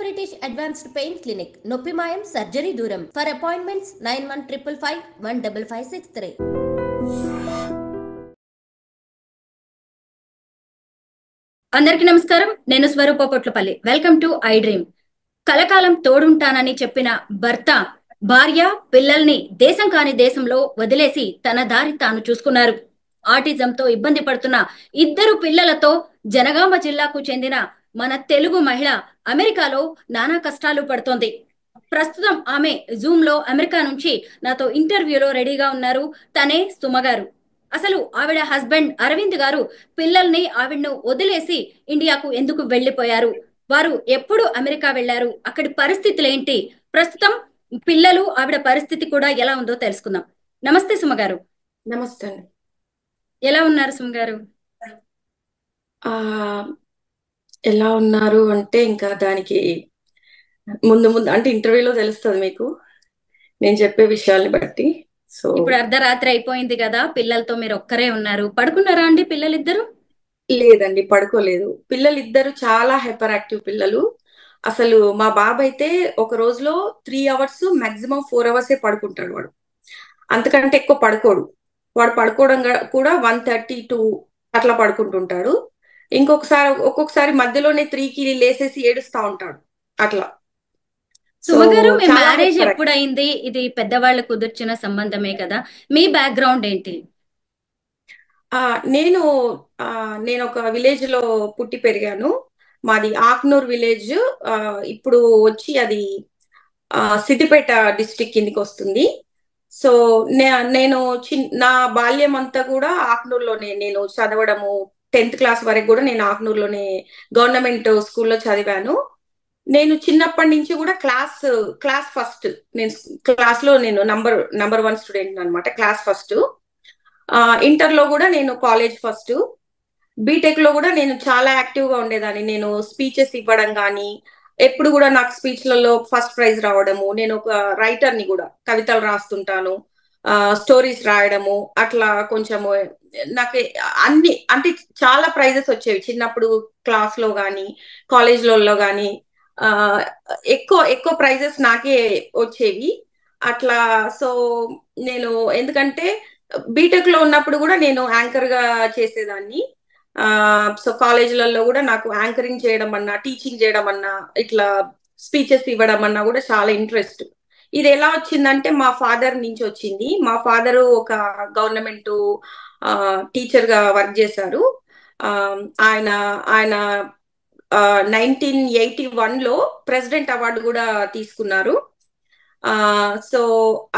British Advanced Pain Clinic, Noppimayam Surgery Duram. For appointments 9155515563. అందరికీ నమస్కారం. నేను Swarupa Potlapalli. Welcome to I dream. కలకాలం తోడుంటానని చెప్పిన భర్త భార్య పిల్లల్ని దేశం కాని దేశంలో వదిలేసి తన దారి తాను చూసుకున్నారు. ఆటిజంతో ఇబ్బంది పడుతున్న ఇద్దరు పిల్లలతో జనగామ జిల్లాకు చెందిన మన తెలుగు మహిళ అమెరికాలో నానా కష్టాలు పడుతోంది. ప్రస్తుతం ఆమె జూమ్ లో అమెరికా నుంచి నాతో ఇంటర్వ్యూలో రెడీగా ఉన్నారు. తనే సుమ గారు. అసలు ఆవిడ హస్బెండ్ అరవింద్ గారు పిల్లల్ని ఆవిడను వదిలేసి ఇండియాకు ఎందుకు వెళ్లిపోయారు, వారు ఎప్పుడు అమెరికా వెళ్లారు, అక్కడి పరిస్థితులు ఏంటి, ప్రస్తుతం పిల్లలు ఆవిడ పరిస్థితి కూడా ఎలా ఉందో తెలుసుకుందాం. నమస్తే సుమ గారు. నమస్తే అండి. ఎలా ఉన్నారు సుమ గారు? ఎలా ఉన్నారు అంటే ఇంకా దానికి ముందు ముందు అంటే ఇంటర్వ్యూలో తెలుస్తుంది మీకు నేను చెప్పే విషయాల్ని బట్టి. సో ఇప్పుడు అర్ధరాత్రి అయిపోయింది కదా, పిల్లలతో మీరు ఒక్కరే ఉన్నారు. పడుకున్నారా అండి పిల్లలిద్దరు? లేదండి, పడుకోలేదు. పిల్లలిద్దరు చాలా హైపర్ యాక్టివ్ పిల్లలు. అసలు మా బాబు అయితే ఒక రోజులో 3 అవర్స్ మాక్సిమం 4 అవర్సే పడుకుంటాడు. వాడు అంతకంటే ఎక్కువ పడుకోడు. వాడు పడుకోవడం కూడా 1:30 అట్లా పడుకుంటుంటాడు. ఒక్కొక్కసారి మధ్యలోనే 3కి లేసేసి ఏడుస్తా ఉంటాడు అట్లా. సో సుమ గారు, మీ చాలా మ్యారేజ్ హైపర్ యాక్టివ్. ఎప్పుడైంది? ఇది పెద్దవాళ్ళు కుదిర్చిన సంబంధమే కదా. మీ బ్యాక్గ్రౌండ్ ఏంటి? ఆ, నేను నేను ఒక విలేజ్ లో పుట్టి పెరిగాను. మాది ఆక్నూర్ విలేజ్. ఇప్పుడు వచ్చి అది సిద్దిపేట డిస్ట్రిక్ట్ కిందికి వస్తుంది. సో నేను నా బాల్యం అంతా కూడా ఆక్నూర్లోనే నేను చదవడము. 10th క్లాస్ వరకు కూడా నేను ఆక్నూర్లోనే గవర్నమెంట్ స్కూల్లో చదివాను. నేను చిన్నప్పటి నుంచి కూడా క్లాస్ ఫస్ట్. నేను క్లాస్ లో నేను నంబర్ 1 స్టూడెంట్ అనమాట, క్లాస్ ఫస్ట్. ఇంటర్ లో కూడా నేను కాలేజ్ ఫస్ట్. బీటెక్ లో కూడా నేను చాలా యాక్టివ్ గా ఉండేదాన్ని. నేను స్పీచెస్ ఇవ్వడం కానీ, ఎప్పుడు కూడా నాకు స్పీచ్లలో ఫస్ట్ ప్రైజ్ రావడము. నేను ఒక రైటర్ని కూడా, కవితలు రాస్తుంటాను, స్టోరీస్ రాయడము, అట్లా కొంచెము నాకు అన్ని అంటే చాలా ప్రైజెస్ వచ్చేవి చిన్నప్పుడు. క్లాస్ లో కానీ కాలేజ్లలో కానీ ఆ ఎక్కువ ఎక్కువ ప్రైజెస్ నాకే వచ్చేవి అట్లా. సో నేను ఎందుకంటే బీటెక్ లో ఉన్నప్పుడు కూడా నేను యాంకర్ గా చేసేదాన్ని. సో కాలేజీలలో కూడా నాకు యాంకరింగ్ చేయడం అన్నా, టీచింగ్ చేయడం అన్నా, ఇట్లా స్పీచెస్ ఇవ్వడం అన్నా కూడా చాలా ఇంట్రెస్ట్. ఇది ఎలా వచ్చిందంటే మా ఫాదర్ నుంచి వచ్చింది. మా ఫాదరు ఒక గవర్నమెంట్ టీచర్ గా వర్క్ చేశారు. ఆ, ఆయన ఆయన 1981లో ప్రెసిడెంట్ అవార్డు కూడా తీసుకున్నారు. సో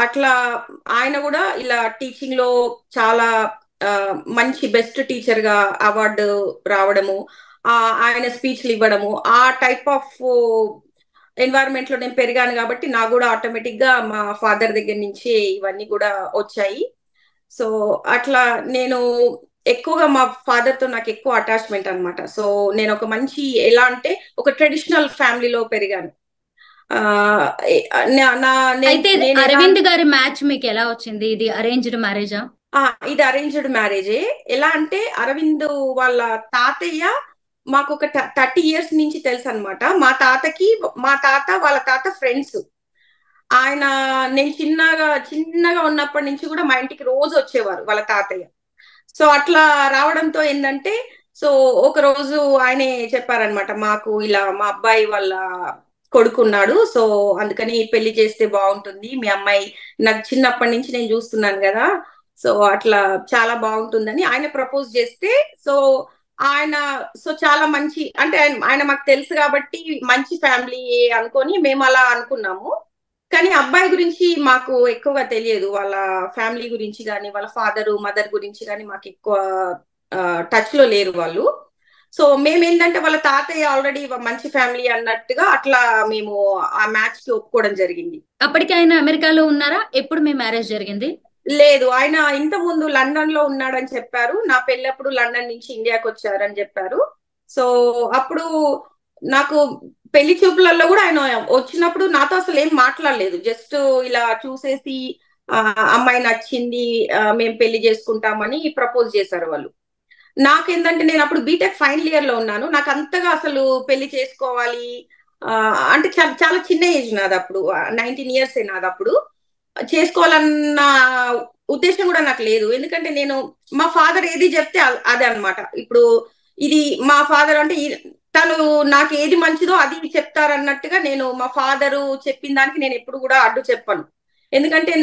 అట్లా ఆయన కూడా ఇలా టీచింగ్ లో చాలా మంచి బెస్ట్ టీచర్ గా అవార్డు రావడము, ఆయన స్పీచ్లు ఇవ్వడము, ఆ టైప్ ఆఫ్ ఎన్వైరన్మెంట్ లో నేను పెరిగాను కాబట్టి నాకు కూడా ఆటోమేటిక్ గా మా ఫాదర్ దగ్గర నుంచి ఇవన్నీ కూడా వచ్చాయి. సో అట్లా నేను ఎక్కువగా మా ఫాదర్ తో నాకు ఎక్కువ అటాచ్మెంట్ అనమాట. సో నేను ఒక మంచి ఎలా అంటే ఒక ట్రెడిషనల్ ఫ్యామిలీలో పెరిగాను. ఆ అయితే నేను ఎలా అరవింద్ గారి మ్యాచ్ మీకు ఎలా వచ్చింది? ఇది అరేంజ్డ్ మ్యారేజా? ఇది అరేంజ్డ్ మ్యారేజే. ఎలా అంటే అరవింద్ వాళ్ళ తాతయ్య మాకు ఒక 30 ఇయర్స్ నుంచి తెలుసు అనమాట. మా తాత వాళ్ళ తాత ఫ్రెండ్స్. ఆయన నేను చిన్నగా చిన్నగా ఉన్నప్పటి నుంచి కూడా మా ఇంటికి రోజు వచ్చేవారు వాళ్ళ తాతయ్య. సో అట్లా రావడంతో ఏంటంటే, సో ఒక రోజు ఆయనే చెప్పారనమాట, మాకు ఇలా మా అబ్బాయి వాళ్ళ కొడుకున్నాడు, సో అందుకని పెళ్లి చేస్తే బాగుంటుంది. మీ అమ్మాయి నాకు చిన్నప్పటి నుంచి నేను చూస్తున్నాను కదా, సో అట్లా చాలా బాగుంటుందని ఆయన ప్రపోజ్ చేస్తే, సో ఆయన చాలా మంచి అంటే ఆయన మాకు తెలుసు కాబట్టి మంచి ఫ్యామిలీ అనుకొని మేము అలా అనుకున్నాము. కానీ అబ్బాయి గురించి మాకు ఎక్కువగా తెలియదు. వాళ్ళ ఫ్యామిలీ గురించి కానీ, వాళ్ళ ఫాదరు మదర్ గురించి కానీ మాకు ఎక్కువ టచ్ లో లేరు వాళ్ళు. సో మేమేంటంటే వాళ్ళ తాతయ్య ఆల్రెడీ మంచి ఫ్యామిలీ అన్నట్టుగా అట్లా మేము ఆ మ్యాచ్ కి ఒప్పుకోవడం జరిగింది. అప్పటికి ఆయన అమెరికాలో ఉన్నారా? ఎప్పుడు మీ మ్యారేజ్ జరిగింది? లేదు, ఆయన ఇంత ముందు లండన్ లో ఉన్నాడని చెప్పారు. నా పెళ్ళప్పుడు లండన్ నుంచి ఇండియాకి వచ్చారని చెప్పారు. సో అప్పుడు నాకు పెళ్లి చూపులలో కూడా ఆయన వచ్చినప్పుడు నాతో అసలు ఏం మాట్లాడలేదు. జస్ట్ ఇలా చూసేసి అమ్మాయి నచ్చింది, మేము పెళ్లి చేసుకుంటామని ప్రపోజ్ చేశారు వాళ్ళు. నాకేంటంటే నేను అప్పుడు బీటెక్ ఫైనల్ ఇయర్ లో ఉన్నాను. నాకు అంతగా అసలు పెళ్లి చేసుకోవాలి అంటే చాలా చాలా చిన్న ఏజ్ నాది అప్పుడు, 19 years నాది అప్పుడు. చేసుకోవాలన్న ఉద్దేశం కూడా నాకు లేదు. ఎందుకంటే నేను మా ఫాదర్ ఏది చెప్తే అదే అన్నమాట. ఇప్పుడు ఇది మా ఫాదర్ అంటే తను నాకు ఏది మంచిదో అది చెప్తారన్నట్టుగా నేను మా ఫాదరు చెప్పిన దానికి నేను ఎప్పుడు కూడా అడ్డు చెప్పను. ఎందుకంటే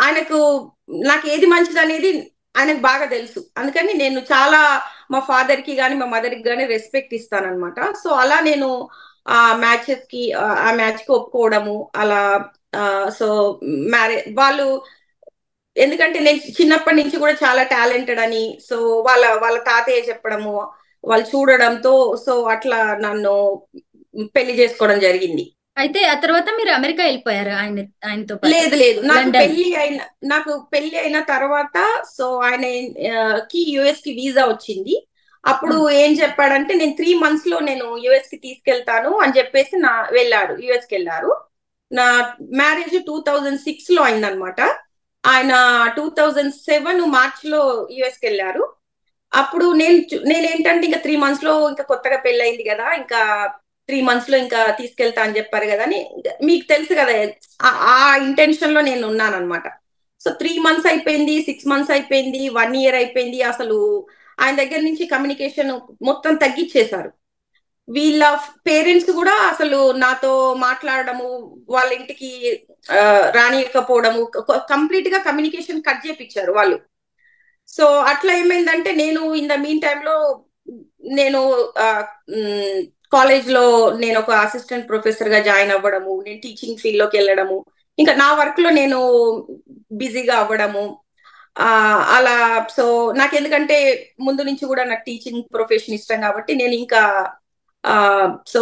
ఆయనకు నాకు ఏది మంచిది అనేది ఆయనకు బాగా తెలుసు. అందుకని నేను చాలా మా ఫాదర్ కి కానీ మా మదర్ కి కానీ రెస్పెక్ట్ ఇస్తానన్నమాట. సో అలా నేను ఆ మ్యాచ్ కి ఒప్పుకోవడము అలా. సో మ్యారేజ్ వాళ్ళు, ఎందుకంటే నేను చిన్నప్పటి నుంచి కూడా చాలా టాలెంటెడ్ అని, సో వాళ్ళ వాళ్ళ తాతయ్య చెప్పడము, వాళ్ళు చూడడంతో సో అట్లా నన్ను పెళ్లి చేసుకోవడం జరిగింది. అయితే ఆ తర్వాత మీరు అమెరికా వెళ్ళిపోయారు ఆయనతో పాటు? లేదు లేదు, లండన్. నాకు పెళ్లి అయిన తర్వాత సో ఆయన కి యుఎస్ కి వీసా వచ్చింది. అప్పుడు ఏం చెప్పాడంటే నేను 3 months లో నేను యుఎస్ కి తీసుకెళ్తాను అని చెప్పేసి వెళ్ళారు, యుఎస్ కి వెళ్ళారు. నా మ్యారేజ్ 2006 లో అయిందనమాట. ఆయన 2007 మార్చ్ లో యుఎస్ కి వెళ్ళారు. అప్పుడు నేనేంటంటే ఇంకా 3 months లో ఇంకా కొత్తగా పెళ్ళయింది కదా, ఇంకా 3 months లో ఇంకా తీసుకెళ్తా అని చెప్పారు కదా అని, మీకు తెలుసు కదా, ఆ ఇంటెన్షన్ లో నేను ఉన్నాను అనమాట. సో 3 months అయిపోయింది, 6 months అయిపోయింది, 1 year అయిపోయింది. అసలు ఆయన దగ్గర నుంచి కమ్యూనికేషన్ మొత్తం తగ్గించేశారు. వీళ్ళ పేరెంట్స్ కూడా అసలు నాతో మాట్లాడడము, వాళ్ళ ఇంటికి రానియకపోవడము, కంప్లీట్ గా కమ్యూనికేషన్ కట్ చేపించారు వాళ్ళు. సో అట్లా ఏమైందంటే నేను ఇన్ ద మీన్ టైమ్ లో నేను కాలేజ్ లో నేను ఒక అసిస్టెంట్ ప్రొఫెసర్ గా జాయిన్ అవ్వడము, నేను టీచింగ్ ఫీల్డ్ లోకి వెళ్ళడము, ఇంకా నా వర్క్ లో నేను బిజీగా అవ్వడము. అలా. సో నాకు ఎందుకంటే ముందు నుంచి కూడా నాకు టీచింగ్ ప్రొఫెషన్ ఇష్టం కాబట్టి నేను ఇంకా సో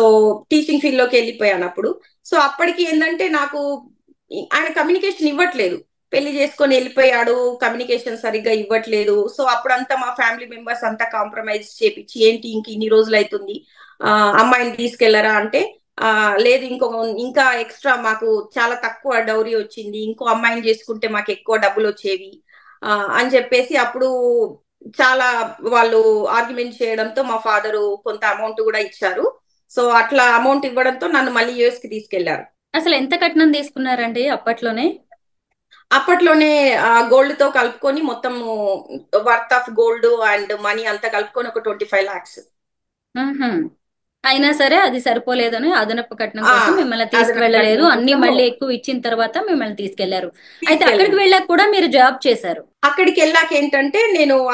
టీచింగ్ ఫీల్డ్ లోకి వెళ్ళిపోయాను అప్పుడు. సో అప్పటికి ఏంటంటే నాకు ఆయన కమ్యూనికేషన్ ఇవ్వట్లేదు, పెళ్లి చేసుకొని వెళ్ళిపోయాడు, కమ్యూనికేషన్ సరిగ్గా ఇవ్వట్లేదు. సో అప్పుడంతా మా ఫ్యామిలీ మెంబర్స్ అంతా కాంప్రమైజ్ చేపించి, ఏంటి ఇంక ఇన్ని రోజులు అవుతుంది, అమ్మాయిని తీసుకెళ్లరా అంటే లేదు, ఇంకా ఎక్స్ట్రా మాకు చాలా తక్కువ డౌరీ వచ్చింది, ఇంకో అమ్మాయిని చేసుకుంటే మాకు ఎక్కువ డబ్బులు వచ్చేవి అని చెప్పేసి అప్పుడు చాలా వాళ్ళు ఆర్గ్యుమెంట్ చేయడంతో మా ఫాదరు కొంత అమౌంట్ కూడా ఇచ్చారు. సో అట్లా అమౌంట్ ఇవ్వడంతో నన్ను మళ్ళీ యుఎస్ కి తీసుకెళ్లారు. అసలు ఎంత కట్నం తీసుకున్నారండి అప్పట్లోనే? అప్పట్లోనే గోల్డ్ తో కలుపుకొని మొత్తం worth of gold and money అంతా కలుపుకొని ఒక 25 lakhs. అయినా సరే అది సరిపోలేదని అదనపు కట్నం కోసం మిమ్మల్ని తీసుకువెళ్ళలేదు, అన్ని మళ్ళీ ఎక్కువ ఇచ్చిన తర్వాత మిమ్మల్ని తీసుకెళ్లారు. అయితే అక్కడికి వెళ్ళాక కూడా మీరు జాబ్ చేశారు? అక్కడికి వెళ్ళాక ఏంటంటే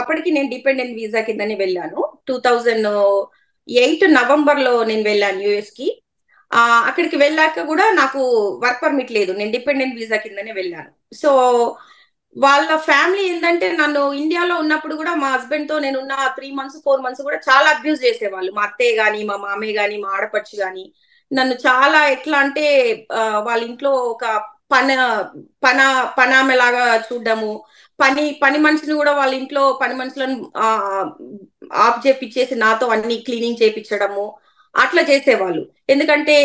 అప్పటికి నేను డిపెండెంట్ వీసా కిందనే వెళ్ళాను. 2008 నవంబర్ లో నేను వెళ్ళాను యుఎస్ కి. అక్కడికి వెళ్ళాక కూడా నాకు వర్క్ పర్మిట్ లేదు, నేను డిపెండెంట్ వీసా కిందనే వెళ్ళాను. సో వాళ్ళ ఫ్యామిలీ ఏంటంటే నన్ను ఇండియాలో ఉన్నప్పుడు కూడా మా హస్బెండ్ తో నేనున్న 3 months 4 months కూడా చాలా అబ్యూజ్ చేసేవాళ్ళు. మా అత్తయ్య గాని, మా మామయ్య గాని, మా ఆడపడుచు గాని నన్ను చాలా ఎట్లా అంటే వాళ్ళ ఇంట్లో ఒక పనామెలాగా చూడడము, పని మనిషిని కూడా వాళ్ళ ఇంట్లో పని మనుషులను ఆఫ్ చేపించేసి నాతో అన్ని క్లీనింగ్ చేపించడము అట్లా చేసేవాళ్ళు. ఎందుకంటే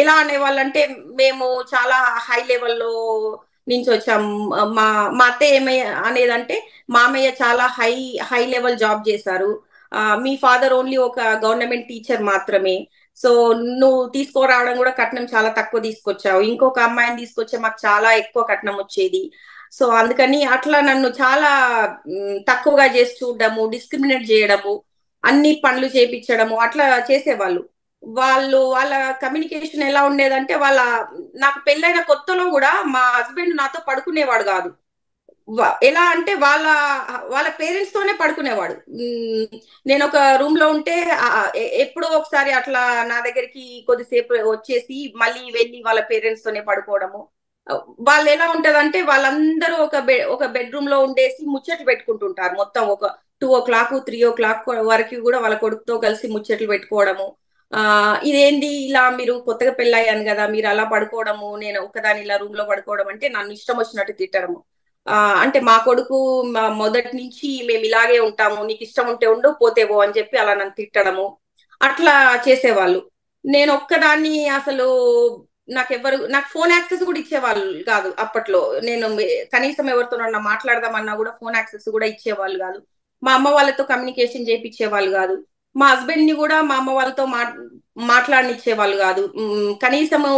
ఎలా అనేవాళ్ళంటే మేము చాలా హై లెవెల్లో నుంచి వచ్చాం. మా మా అత్తయ్య అనేదంటే మామయ్య చాలా హై లెవెల్ జాబ్ చేశారు, మీ ఫాదర్ ఓన్లీ ఒక గవర్నమెంట్ టీచర్ మాత్రమే, సో నువ్వు తీసుకురావడం కూడా కట్నం చాలా తక్కువ తీసుకొచ్చావు, ఇంకొక అమ్మాయిని తీసుకొచ్చే మాకు చాలా ఎక్కువ కట్నం వచ్చేది. సో అందుకని అట్లా నన్ను చాలా తక్కువగా చేసి చూడడము, డిస్క్రిమినేట్ చేయడము, అన్ని పనులు చేపించడము అట్లా చేసేవాళ్ళు. వాళ్ళ కమ్యూనికేషన్ ఎలా ఉండేదంటే నాకు పెళ్ళైన కొత్తలో కూడా మా హస్బెండ్ నాతో పడుకునేవాడు కాదు. ఎలా అంటే వాళ్ళ పేరెంట్స్ తోనే పడుకునేవాడు. నేను ఒక రూమ్ లో ఉంటే ఎప్పుడో ఒకసారి అట్లా నా దగ్గరికి కొద్దిసేపు వచ్చేసి మళ్ళీ వెళ్ళి వాళ్ళ పేరెంట్స్ తోనే పడుకోవడము. వాళ్ళు ఎలా ఉంటదంటే వాళ్ళందరూ ఒక బెడ్రూమ్ లో ఉండేసి ముచ్చట్లు పెట్టుకుంటుంటారు మొత్తం ఒక 2 o'clock 3 o'clock వరకు కూడా వాళ్ళ కొడుకుతో కలిసి ముచ్చట్లు పెట్టుకోవడము. ఇదేంది ఇలా మీరు కొత్తగా పెళ్ళయ్యాను కదా మీరు అలా పడుకోవడము, నేను ఒక్కదాని ఇలా రూమ్ లో పడుకోవడం అంటే నన్ను ఇష్టం వచ్చినట్టు తిట్టడము. అంటే మా కొడుకు మొదటి నుంచి మేము ఇలాగే ఉంటాము, నీకు ఇష్టం ఉంటే ఉండు పోతే పో అని చెప్పి అలా నన్ను తిట్టడము అట్లా చేసేవాళ్ళు. నేను ఒక్కదాన్ని అసలు నాకు ఫోన్ యాక్సెస్ కూడా ఇచ్చేవాళ్ళు కాదు అప్పట్లో. నేను కనీసం ఎవరితోనన్నా మాట్లాడదామన్నా కూడా ఫోన్ యాక్సెస్ కూడా ఇచ్చేవాళ్ళు కాదు. మా అమ్మ వాళ్ళతో కమ్యూనికేషన్ చేయించేవాళ్ళు కాదు. మా హస్బెండ్ ని కూడా మా అమ్మ వాళ్ళతో మాట్లాడనిచ్చే వాళ్ళు కాదు. కనీసము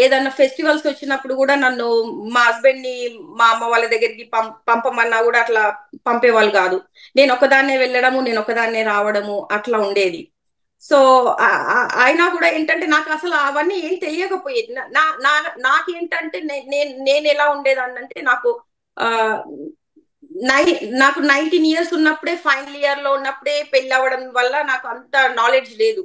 ఏదన్నా ఫెస్టివల్స్ వచ్చినప్పుడు కూడా నన్ను మా హస్బెండ్ ని మా అమ్మ వాళ్ళ దగ్గరికి పంపమన్నా కూడా అట్లా పంపేవాళ్ళు కాదు. నేను ఒకదాన్నే వెళ్ళడము, నేను ఒకదాన్నే రావడము అట్లా ఉండేది. సో అయినా కూడా ఏంటంటే నాకు అసలు అవన్నీ ఏం తెలియకపోయేది. నాకేంటంటే నేను ఎలా ఉండేదాన్ని అంటే ఆ నాకు 19 years ఉన్నప్పుడే, ఫైనల్ ఇయర్ లో ఉన్నప్పుడే పెళ్లి అవ్వడం వల్ల నాకు అంత నాలెడ్జ్ లేదు.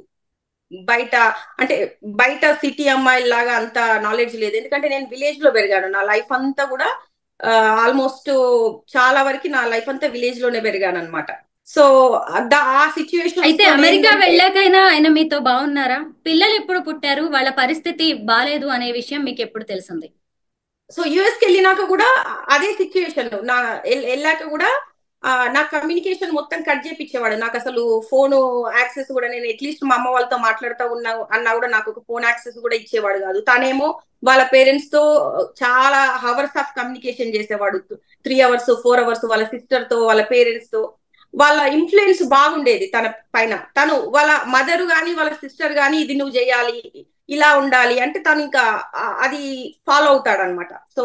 బయట అంటే బయట సిటీ అమ్మాయి లాగా అంత నాలెడ్జ్ లేదు. ఎందుకంటే నేను విలేజ్ లో పెరిగాను. నా లైఫ్ అంతా కూడా ఆల్మోస్ట్ చాలా వరకు నా లైఫ్ అంతా విలేజ్ లోనే పెరిగాను అనమాట. సో ఆ సిచ్యువేషన్స్ అయితే తో అమెరికా ఏంటంటే వెళ్ళాకైనా ఆయన మీతో బాగున్నారా? పిల్లలు ఎప్పుడు పుట్టారు? వాళ్ళ పరిస్థితి బాలేదు అనే విషయం మీకు ఎప్పుడు తెలిసింది? సో యుఎస్ కి వెళ్ళినాక కూడా అదే సిచ్యువేషన్. వెళ్ళాక కూడా నా కమ్యూనికేషన్ మొత్తం కట్ చేపించేవాడు. నాకు అసలు ఫోన్ యాక్సెస్ కూడా, నేను అట్లీస్ట్ మా అమ్మ వాళ్ళతో మాట్లాడుతూ ఉన్నా అన్నా కూడా నాకు ఒక ఫోన్ యాక్సెస్ కూడా ఇచ్చేవాడు కాదు. తనేమో వాళ్ళ పేరెంట్స్ తో చాలా హవర్స్ ఆఫ్ కమ్యూనికేషన్ చేసేవాడు. 3 hours 4 hours వాళ్ళ సిస్టర్ తో, వాళ్ళ పేరెంట్స్ తో. వాళ్ళ ఇన్ఫ్లుయెన్స్ బాగుండేది తన పైన. తను వాళ్ళ మదర్ గాని వాళ్ళ సిస్టర్ గాని ఇది నువ్వు చేయాలి, ఇలా ఉండాలి అంటే తను ఇంకా అది ఫాలో అవుతాడు అనమాట. సో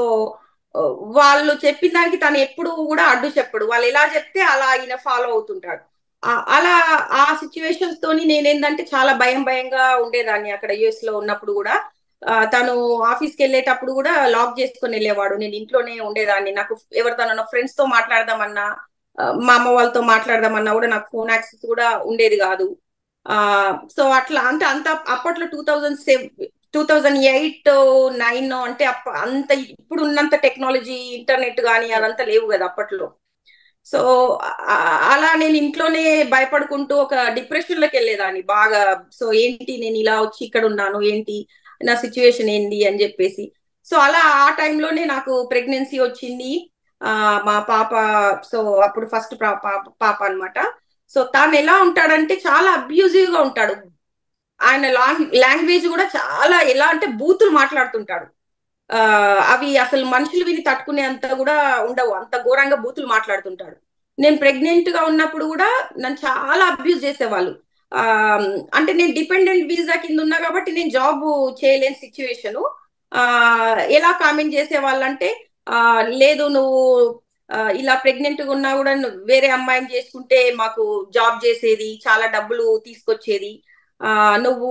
వాళ్ళు చెప్పిన దానికి తను ఎప్పుడు కూడా అడ్డు చెప్పడు. వాళ్ళు ఎలా చెప్తే అలా ఆయన ఫాలో అవుతుంటాడు. అలా ఆ సిచ్యువేషన్స్ తోని నేనేందంటే చాలా భయంగా ఉండేదాన్ని అక్కడ యుఎస్ లో ఉన్నప్పుడు కూడా. తను ఆఫీస్కి వెళ్ళేటప్పుడు కూడా లాక్ చేసుకుని వెళ్ళేవాడు. నేను ఇంట్లోనే ఉండేదాన్ని. నాకు ఎవరితోనన్నా ఫ్రెండ్స్ తో మాట్లాడదామన్నా, మా అమ్మ వాళ్ళతో మాట్లాడదామన్నా కూడా నాకు ఫోన్ యాక్సెస్ కూడా ఉండేది కాదు. సో అట్లా అంటే అంత అప్పట్లో 2008-9 అంటే అంత ఇప్పుడు ఉన్నంత టెక్నాలజీ, ఇంటర్నెట్ కానీ అదంతా లేవు కదా అప్పట్లో. సో అలా నేను ఇంట్లోనే భయపడుకుంటూ ఒక డిప్రెషన్ లోకి వెళ్ళేదాన్ని బాగా. సో ఏంటి నేను ఇలా వచ్చి ఇక్కడ ఉన్నాను, ఏంటి నా సిచ్యువేషన్ ఏంటి అని చెప్పేసి. సో అలా ఆ టైంలోనే నాకు ప్రెగ్నెన్సీ వచ్చింది. మా పాప, సో అప్పుడు ఫస్ట్ పాప అనమాట. సో తాను ఎలా ఉంటాడంటే చాలా అబ్యూజివ్ గా ఉంటాడు. ఆయన లాంగ్వేజ్ కూడా చాలా ఎలా అంటే బూతులు మాట్లాడుతుంటాడు. అవి అసలు మనుషులు విని తట్టుకునే అంత కూడా ఉండవు, అంత ఘోరంగా బూతులు మాట్లాడుతుంటాడు. నేను ప్రెగ్నెంట్ గా ఉన్నప్పుడు కూడా నన్ను చాలా అబ్యూజ్ చేసేవాళ్ళు. ఆ అంటే నేను డిపెండెంట్ వీసా కింద ఉన్నా కాబట్టి నేను జాబ్ చేయలేని సిచ్యువేషన్. ఎలా కామెంట్ చేసేవాళ్ళంటే లేదు నువ్వు ఇలా ప్రెగ్నెంట్ గా ఉన్నా కూడా వేరే అమ్మాయిని చేసుకుంటే మాకు జాబ్ చేసేది, చాలా డబ్బులు తీసుకొచ్చేది. నువ్వు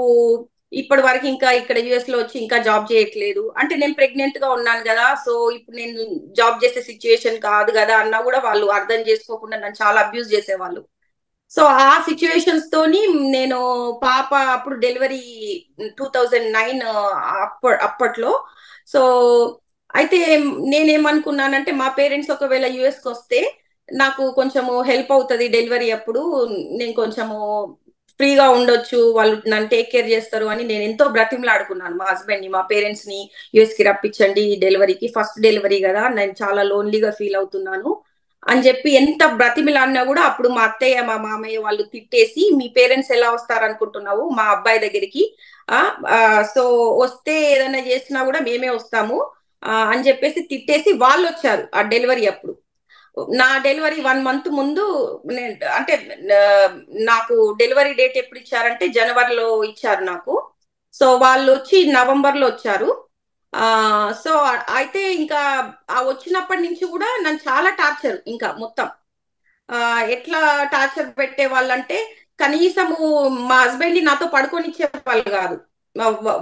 ఇప్పటి వరకు ఇంకా ఇక్కడ యుఎస్ లో వచ్చి ఇంకా జాబ్ చేయట్లేదు అంటే నేను ప్రెగ్నెంట్ గా ఉన్నాను కదా, సో ఇప్పుడు నేను జాబ్ చేసే సిచ్యువేషన్ కాదు కదా అన్నా కూడా వాళ్ళు అర్థం చేసుకోకుండా నన్ను చాలా అబ్యూజ్ చేసేవాళ్ళు. సో ఆ సిచ్యువేషన్స్ తోని నేను పాప అప్పుడు డెలివరీ 2009 అప్పట్లో. సో అయితే నేనేమనుకున్నానంటే మా పేరెంట్స్ ఒకవేళ యుఎస్ కి వస్తే నాకు కొంచెము హెల్ప్ అవుతుంది డెలివరీ అప్పుడు, నేను కొంచెము ఫ్రీగా ఉండొచ్చు, వాళ్ళు నన్ను టేక్ కేర్ చేస్తారు అని నేను ఎంతో బ్రతిమలాడుకున్నాను మా హస్బెండ్ ని, మా పేరెంట్స్ ని యుఎస్ కి రప్పించండి డెలివరీకి, ఫస్ట్ డెలివరీ కదా, నేను చాలా లోన్లీగా ఫీల్ అవుతున్నాను అని చెప్పి ఎంత బ్రతిమిలాడినా కూడా అప్పుడు మా అత్తయ్య మా మామయ్య వాళ్ళు తిట్టేసి, మీ పేరెంట్స్ ఎలా వస్తారు అనుకుంటున్నావు మా అబ్బాయి దగ్గరికి, సో వస్తే ఏదైనా చేసినా కూడా మేమే వస్తాము అని చెప్పేసి తిట్టేసి వాళ్ళు వచ్చారు ఆ డెలివరీ అప్పుడు. నా డెలివరీ 1 month ముందు అంటే నాకు డెలివరీ డేట్ ఎప్పుడు ఇచ్చారంటే జనవరిలో ఇచ్చారు నాకు. సో వాళ్ళు వచ్చి నవంబర్ లో వచ్చారు. సో అయితే ఇంకా వచ్చినప్పటి నుంచి కూడా నన్ను చాలా టార్చర్, ఇంకా మొత్తం ఎట్లా టార్చర్ పెట్టే వాళ్ళంటే కనీసము మా హస్బెండ్ ని నాతో పడుకొనిచ్చే వాళ్ళు కాదు.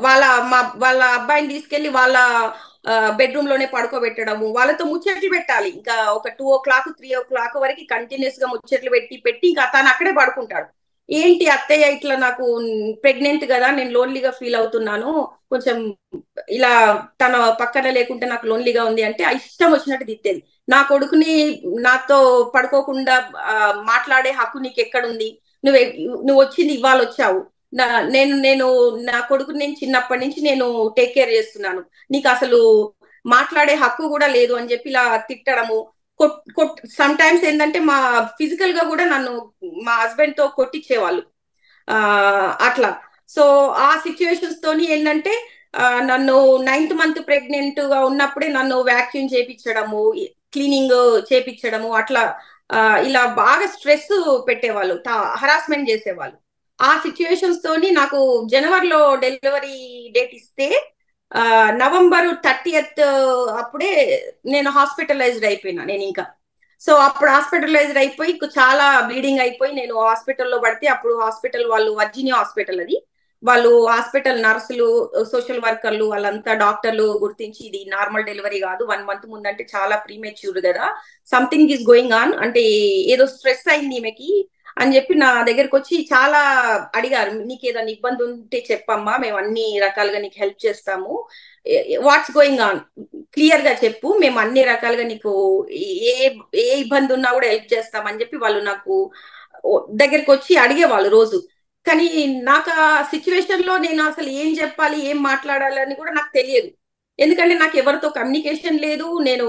వాళ్ళ అబ్బాయిని తీసుకెళ్లి వాళ్ళ బెడ్రూమ్ లోనే పడుకోబెట్టడము, వాళ్ళతో ముచ్చట్లు పెట్టాలి. ఇంకా ఒక 2 o'clock 3 o'clock వరకు కంటిన్యూస్ గా ముచ్చట్లు పెట్టి ఇంకా తను అక్కడే పడుకుంటాడు. ఏంటి అత్తయ్య ఇట్లా, నాకు ప్రెగ్నెంట్ కదా, నేను లోన్లీగా ఫీల్ అవుతున్నాను, కొంచెం ఇలా తన పక్కన లేకుంటే నాకు లోన్లీగా ఉంది అంటే ఇష్టం వచ్చినట్టు తిట్టేది. నా కొడుకుని నాతో పడుకోకుండా మాట్లాడే హక్కు నీకు ఎక్కడుంది, నువ్వు వచ్చింది ఇవాళ వచ్చావు, నేను నా కొడుకుని నేను చిన్నప్పటి నుంచి నేను టేక్ కేర్ చేస్తున్నాను, నీకు అసలు మాట్లాడే హక్కు కూడా లేదు అని చెప్పి ఇలా తిట్టడము. సమ్ టైమ్స్ ఏంటంటే మా ఫిజికల్ గా కూడా నన్ను మా హస్బెండ్ తో కొట్టించేవాళ్ళు అట్లా. సో ఆ సిచ్యువేషన్స్ తోని ఏంటంటే నన్ను 9th month ప్రెగ్నెంట్ గా ఉన్నప్పుడే నన్ను వ్యాక్యూమ్ చేపించడము, క్లీనింగ్ చేపించడము, అట్లా ఇలా బాగా స్ట్రెస్ పెట్టేవాళ్ళు, హరాస్మెంట్ చేసేవాళ్ళు. ఆ సిచ్యువేషన్స్ తోని నాకు జనవరిలో డెలివరీ డేట్ ఇస్తే నవంబర్ 30th అప్పుడే నేను హాస్పిటలైజ్డ్ అయిపోయినా. నేను ఇంకా సో అప్పుడు హాస్పిటలైజ్డ్ అయిపోయి చాలా బ్లీడింగ్ అయిపోయి నేను హాస్పిటల్లో పడితే అప్పుడు హాస్పిటల్ వాళ్ళు వర్జీనియా హాస్పిటల్ అది వాళ్ళు హాస్పిటల్ నర్సులు సోషల్ వర్కర్లు వాళ్ళంతా డాక్టర్లు గుర్తించి ఇది నార్మల్ డెలివరీ కాదు, 1 month ముందంటే చాలా ప్రీమెచ్యూర్ కదా, సంథింగ్ ఈస్ గోయింగ్ ఆన్, అంటే ఏదో స్ట్రెస్ అయింది ఈమెకి అని చెప్పి నా దగ్గరకు వచ్చి చాలా అడిగారు. నీకు ఏదైనా ఇబ్బంది ఉంటే చెప్పమ్మా, మేము అన్ని రకాలుగా నీకు హెల్ప్ చేస్తాము, వాట్స్ గోయింగ్ ఆన్ క్లియర్ గా చెప్పు, మేము అన్ని రకాలుగా నీకు ఏ ఏ ఇబ్బంది ఉన్నా కూడా హెల్ప్ చేస్తామని చెప్పి వాళ్ళు నాకు దగ్గరికి వచ్చి అడిగేవాళ్ళు రోజు. కానీ నాకు ఆ సిచ్యువేషన్ లో నేను అసలు ఏం చెప్పాలి ఏం మాట్లాడాలి అని కూడా నాకు తెలియదు. ఎందుకంటే నాకు ఎవరితో కమ్యూనికేషన్ లేదు. నేను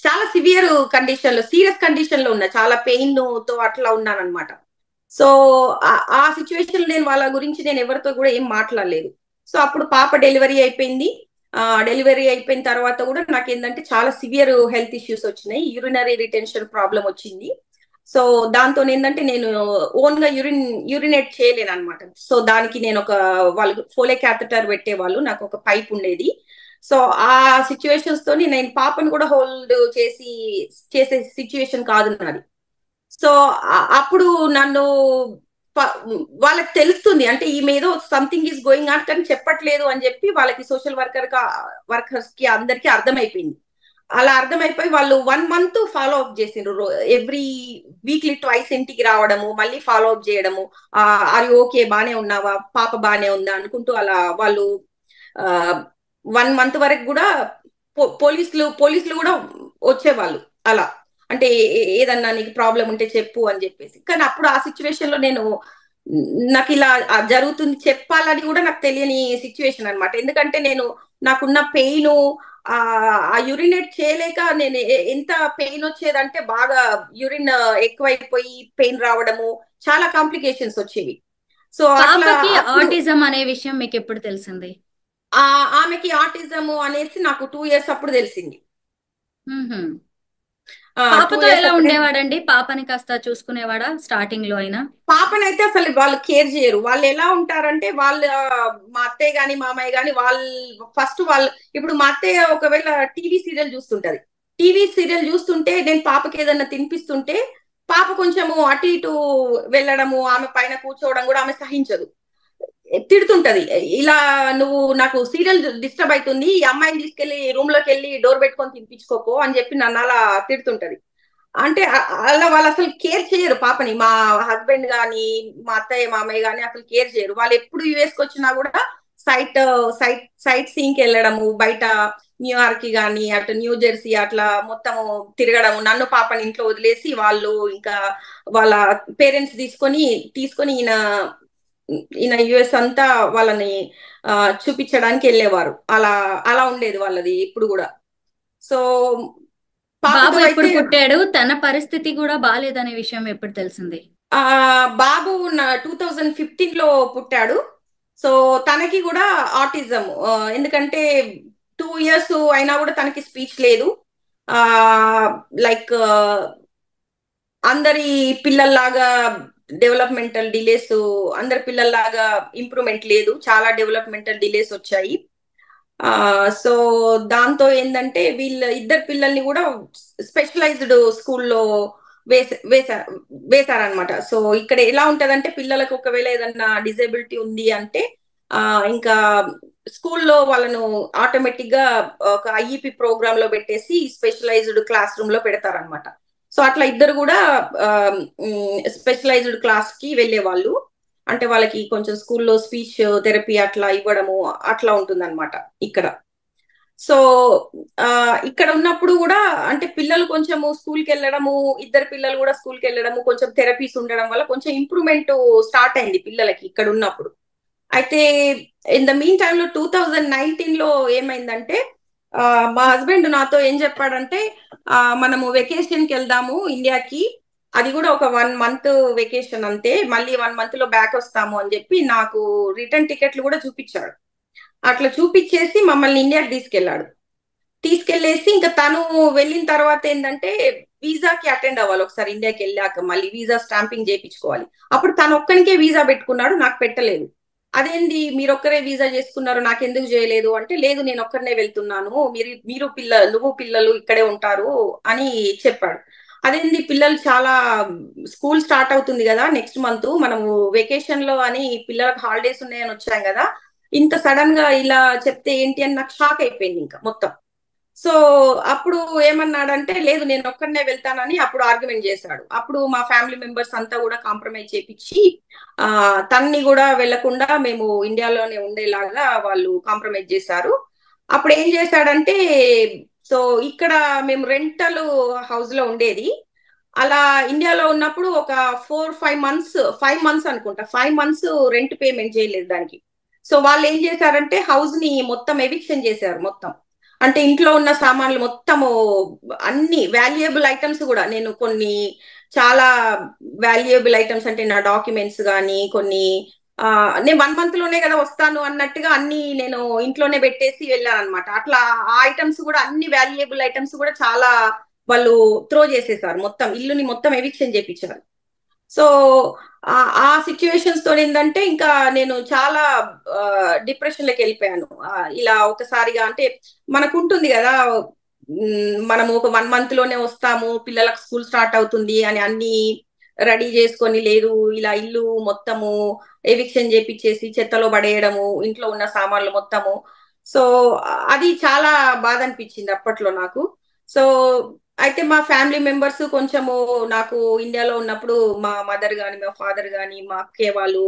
చాలా సివియర్ కండిషన్ లో సీరియస్ కండిషన్ లో ఉన్నా, చాలా పెయిన్ తో అట్లా ఉన్నాను అనమాట. సో ఆ సిచ్యువేషన్ నేను వాళ్ళ గురించి నేను ఎవరితో కూడా ఏం మాట్లాడలేదు. సో అప్పుడు పాప డెలివరీ అయిపోయింది. డెలివరీ అయిపోయిన తర్వాత కూడా నాకు ఏంటంటే చాలా సివియర్ హెల్త్ ఇష్యూస్ వచ్చినాయి, యూరినరీ రిటెన్షన్ ప్రాబ్లం వచ్చింది. సో దాంతో ఏంటంటే నేను ఓన్ గా యూరినేట్ చేయలేను అనమాట. సో దానికి నేను వాళ్ళు ఫోలే క్యాథెటర్ పెట్టేవాళ్ళు, నాకు ఒక పైప్ ఉండేది. సో ఆ సిచ్యువేషన్స్ తోని నేను పాపను కూడా హోల్డ్ చేసే సిచ్యువేషన్ కాదు నాది. సో అప్పుడు నన్ను వాళ్ళకి తెలుస్తుంది అంటే ఈమె ఏదో సంథింగ్ ఈస్ గోయింగ్ ఆన్ కానీ చెప్పట్లేదు అని చెప్పి వాళ్ళకి సోషల్ వర్కర్స్ కి అందరికి అర్థమైపోయింది. అలా అర్థమైపోయి వాళ్ళు 1 month ఫాలో అప్ చేసిండ్రు. ఎవ్రీ వీక్లీ ట్వైస్ ఇంటికి రావడము, మళ్ళీ ఫాలో అప్ చేయడము, అది ఓకే బానే ఉన్నావా, పాప బానే ఉందా అనుకుంటూ అలా వాళ్ళు 1 month వరకు కూడా పోలీసులు కూడా వచ్చేవాళ్ళు అలా, అంటే ఏదన్నా నీకు ప్రాబ్లం ఉంటే చెప్పు అని చెప్పేసి. కానీ అప్పుడు ఆ సిచ్యువేషన్ లో నాకు ఇలా జరుగుతుంది చెప్పాలని కూడా నాకు తెలియని సిచ్యువేషన్ అనమాట. ఎందుకంటే నాకున్న పెయిన్ ఆ యూరినేట్ చేయలేక నేను ఎంత పెయిన్ వచ్చేదంటే బాగా యూరిన్ ఎక్కువైపోయి పెయిన్ రావడము, చాలా కాంప్లికేషన్స్ వచ్చేవి. సో పాపకి ఆటిజం అనే విషయం మీకు ఎప్పుడు తెలిసింది? ఆమెకి ఆటిజం అనేసి నాకు 2 years అప్పుడు తెలిసింది. పాపతో ఎలా ఉండేవాడండి? పాపని కాస్త చూసుకునేవాడా స్టార్టింగ్ లో అయినా? పాపనైతే అసలు వాళ్ళు కేర్ చేయరు. వాళ్ళు ఎలా ఉంటారంటే మా అత్తయ్య గాని మామయ్య గాని వాళ్ళు ఇప్పుడు మా అత్తయ్య ఒకవేళ టీవీ సీరియల్ చూస్తుంటది, టీవీ సీరియల్ చూస్తుంటే నేను పాపకి ఏదన్నా తినిపిస్తుంటే పాప కొంచెము అటు ఇటు వెళ్ళడము, ఆమె పైన కూర్చోవడం కూడా ఆమె సహించదు, తిడుతుంటది. ఇలా నువ్వు నాకు సీరియల్ డిస్టర్బ్ అవుతుంది, ఈ అమ్మాయిని తీసుకెళ్లి రూమ్ లోకి వెళ్ళి డోర్ పెట్టుకొని తినిపించుకోపో అని చెప్పి నన్ను అలా తిడుతుంటది. అంటే అలా వాళ్ళు అసలు కేర్ చేయరు పాపని. మా హస్బెండ్ గాని మా అత్తయ్య మామయ్య గాని అసలు కేర్ చేయరు. వాళ్ళు ఎప్పుడు యుఎస్ కి వచ్చినా కూడా సైట్ సీయింగ్ కి వెళ్ళడము, బయట న్యూయార్క్ కి గాని అటు న్యూ జెర్సీ అట్లా మొత్తం తిరగడము, నన్ను పాపని ఇంట్లో వదిలేసి వాళ్ళు ఇంకా వాళ్ళ పేరెంట్స్ తీసుకొని ఈయన యుఎస్ అంతా వాళ్ళని చూపించడానికి వెళ్ళేవారు. అలా ఉండేది వాళ్ళది ఇప్పుడు కూడా. సో బాబు ఎప్పుడు పుట్టాడు? తన పరిస్థితి కూడా బాలేదనే విషయం ఎప్పుడు తెలిసింది? బాబు 2015 లో పుట్టాడు. సో తనకి కూడా ఆటిజం, ఎందుకంటే 2 years అయినా కూడా తనకి స్పీచ్ లేదు. లైక్ అందరి పిల్లల్లాగా డెవలప్మెంటల్ డిలేస్, అందరి పిల్లల్లాగా ఇంప్రూవ్మెంట్ లేదు, చాలా డెవలప్మెంటల్ డిలేస్ వచ్చాయి. సో దాంతో ఏంటంటే ఇద్దరు పిల్లల్ని కూడా స్పెషలైజ్డ్ స్కూల్లో వేశారనమాట. సో ఇక్కడ ఎలా ఉంటదంటే పిల్లలకు ఒకవేళ ఏదన్నా డిజేబిలిటీ ఉంది అంటే ఇంకా స్కూల్లో వాళ్ళను ఆటోమేటిక్ గా ఒక ఐఈపీ ప్రోగ్రామ్ లో పెట్టేసి స్పెషలైజ్డ్ క్లాస్ రూమ్ లో పెడతారనమాట. సో అట్లా ఇద్దరు కూడా స్పెషలైజ్డ్ క్లాస్ కి వెళ్లే వాళ్ళు, అంటే వాళ్ళకి కొంచెం స్కూల్లో స్పీచ్ థెరపీ అట్లా ఇవ్వడము అట్లా ఉంటుందన్నమాట ఇక్కడ. సో ఇక్కడ ఉన్నప్పుడు కూడా అంటే పిల్లలు కొంచెము స్కూల్కి వెళ్ళడము, ఇద్దరు పిల్లలు కూడా స్కూల్కి వెళ్ళడము, కొంచెం థెరపీస్ ఉండడం వల్ల కొంచెం ఇంప్రూవ్మెంట్ స్టార్ట్ అయింది పిల్లలకి ఇక్కడ ఉన్నప్పుడు. అయితే ఇన్ ద మీన్ టైమ్ లో 2019 లో ఏమైందంటే మా హస్బెండ్ నాతో ఏం చెప్పాడంటే మనము వెకేషన్ కి వెళ్దాము ఇండియాకి, అది కూడా ఒక 1 month వెకేషన్ అంతే, మళ్ళీ 1 month లో బ్యాక్ వస్తాము అని చెప్పి నాకు రిటర్న్ టికెట్లు కూడా చూపించాడు. అట్లా చూపించేసి మమ్మల్ని ఇండియాకి తీసుకెళ్లేసి ఇంకా తను వెళ్ళిన తర్వాత ఏంటంటే వీసాకి అటెండ్ అవ్వాలి ఒకసారి ఇండియాకి వెళ్ళాక, మళ్ళీ వీసా స్టాంపింగ్ చేయించుకోవాలి. అప్పుడు తను ఒక్కనికే వీసా పెట్టుకున్నాడు, నాకు పెట్టలేదు. అదేంది మీరు ఒక్కరే వీసా చేసుకున్నారు, నాకెందుకు చేయలేదు అంటే, లేదు నేను ఒక్కరినే వెళ్తున్నాను, మీరు నువ్వు పిల్లలు ఇక్కడే ఉంటారు అని చెప్పాడు. అదేంది పిల్లలు చాలా, స్కూల్ స్టార్ట్ అవుతుంది కదా నెక్స్ట్ మంత్, మనము వెకేషన్ లో అని పిల్లలకు హాలిడేస్ ఉన్నాయని వచ్చాం కదా, ఇంత సడన్ గా ఇలా చెప్తే ఏంటి అని నాకు షాక్ అయిపోయింది ఇంకా మొత్తం. సో అప్పుడు ఏమన్నాడంటే, లేదు నేను ఒక్కడనే వెళ్తానని అప్పుడు ఆర్గ్యుమెంట్ చేశాడు. అప్పుడు మా ఫ్యామిలీ మెంబర్స్ అంతా కూడా కాంప్రమైజ్ చేపించి తన్ని కూడా వెళ్లకుండా మేము ఇండియాలోనే ఉండేలాగా వాళ్ళు కాంప్రమైజ్ చేశారు. అప్పుడు ఏం చేశాడంటే, సో ఇక్కడ మేము రెంటల్ హౌస్ లో ఉండేది. అలా ఇండియాలో ఉన్నప్పుడు ఒక 4-5 మంత్స్, 5 మంత్స్ అనుకుంటా, 5 మంత్స్ రెంట్ పేమెంట్ చేయలేదు దానికి. సో వాళ్ళు ఏం చేశారంటే హౌస్ ని మొత్తం ఎవిక్షన్ చేశారు మొత్తం. అంటే ఇంట్లో ఉన్న సామాన్లు మొత్తము, అన్ని వాల్యుయబుల్ ఐటమ్స్ కూడా, నేను కొన్ని చాలా వాల్యుయబుల్ ఐటమ్స్ అంటే నా డాక్యుమెంట్స్ కానీ కొన్ని, నేను 1 మంత్ లోనే కదా వస్తాను అన్నట్టుగా అన్ని నేను ఇంట్లోనే పెట్టేసి వెళ్ళాను అనమాట. అట్లా ఆ ఐటమ్స్ కూడా, అన్ని వాల్యుయబుల్ ఐటమ్స్ కూడా చాలా వాళ్ళు త్రో చేసేసారు, మొత్తం ఇల్లుని మొత్తం ఎవిక్షన్ చేపించారు. సో ఆ సిచ్యువేషన్స్ తో ఏంటంటే ఇంకా నేను చాలా డిప్రెషన్ లోకి వెళ్ళిపోయాను. ఇలా ఒకసారిగా అంటే మనకు ఉంటుంది కదా, మనము ఒక 1 మంత్ లోనే వస్తాము, పిల్లలకు స్కూల్ స్టార్ట్ అవుతుంది అని అన్ని రెడీ చేసుకొని, లేదు ఇలా ఇల్లు మొత్తము ఎవిక్షన్ చేపించేసి చెత్తలో పడేయడము, ఇంట్లో ఉన్న సామాన్లు మొత్తము. సో అది చాలా బాధ అనిపించింది అప్పట్లో నాకు. సో అయితే మా ఫ్యామిలీ మెంబర్స్ కొంచెము, నాకు ఇండియాలో ఉన్నప్పుడు మా మదర్ గాని మా ఫాదర్ గాని మా అక్కే వాళ్ళు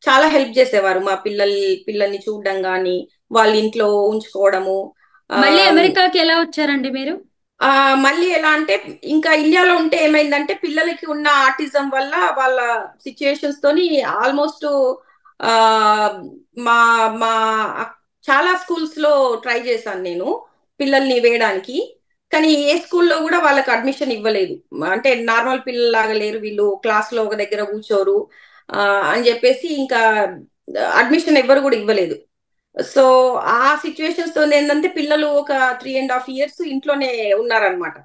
చాలా హెల్ప్ చేసేవారు, మా పిల్లల్ని చూడడం గాని, వాళ్ళ ఇంట్లో ఉంచుకోవడము. మళ్ళీ అమెరికాకి ఎలా వచ్చారండి మీరు? మళ్ళీ ఎలా అంటే, ఇంకా ఇండియాలో ఉంటే ఏమైందంటే పిల్లలకి ఉన్న ఆర్టిజం వల్ల వాళ్ళ సిచ్యుయేషన్స్ తోని ఆల్మోస్ట్ ఆ మా మా చాలా స్కూల్స్ లో ట్రై చేశాను నేను పిల్లల్ని వేయడానికి. కానీ ఏ స్కూల్లో కూడా వాళ్ళకి అడ్మిషన్ ఇవ్వలేదు. అంటే నార్మల్ పిల్లలాగా లేరు వీళ్ళు, క్లాస్ లో ఒక దగ్గర కూర్చోరు అని చెప్పేసి ఇంకా అడ్మిషన్ ఎవ్వరు కూడా ఇవ్వలేదు. సో ఆ సిచ్యువేషన్స్ తో ఏంటంటే పిల్లలు ఒక 3.5 years ఇంట్లోనే ఉన్నారనమాట.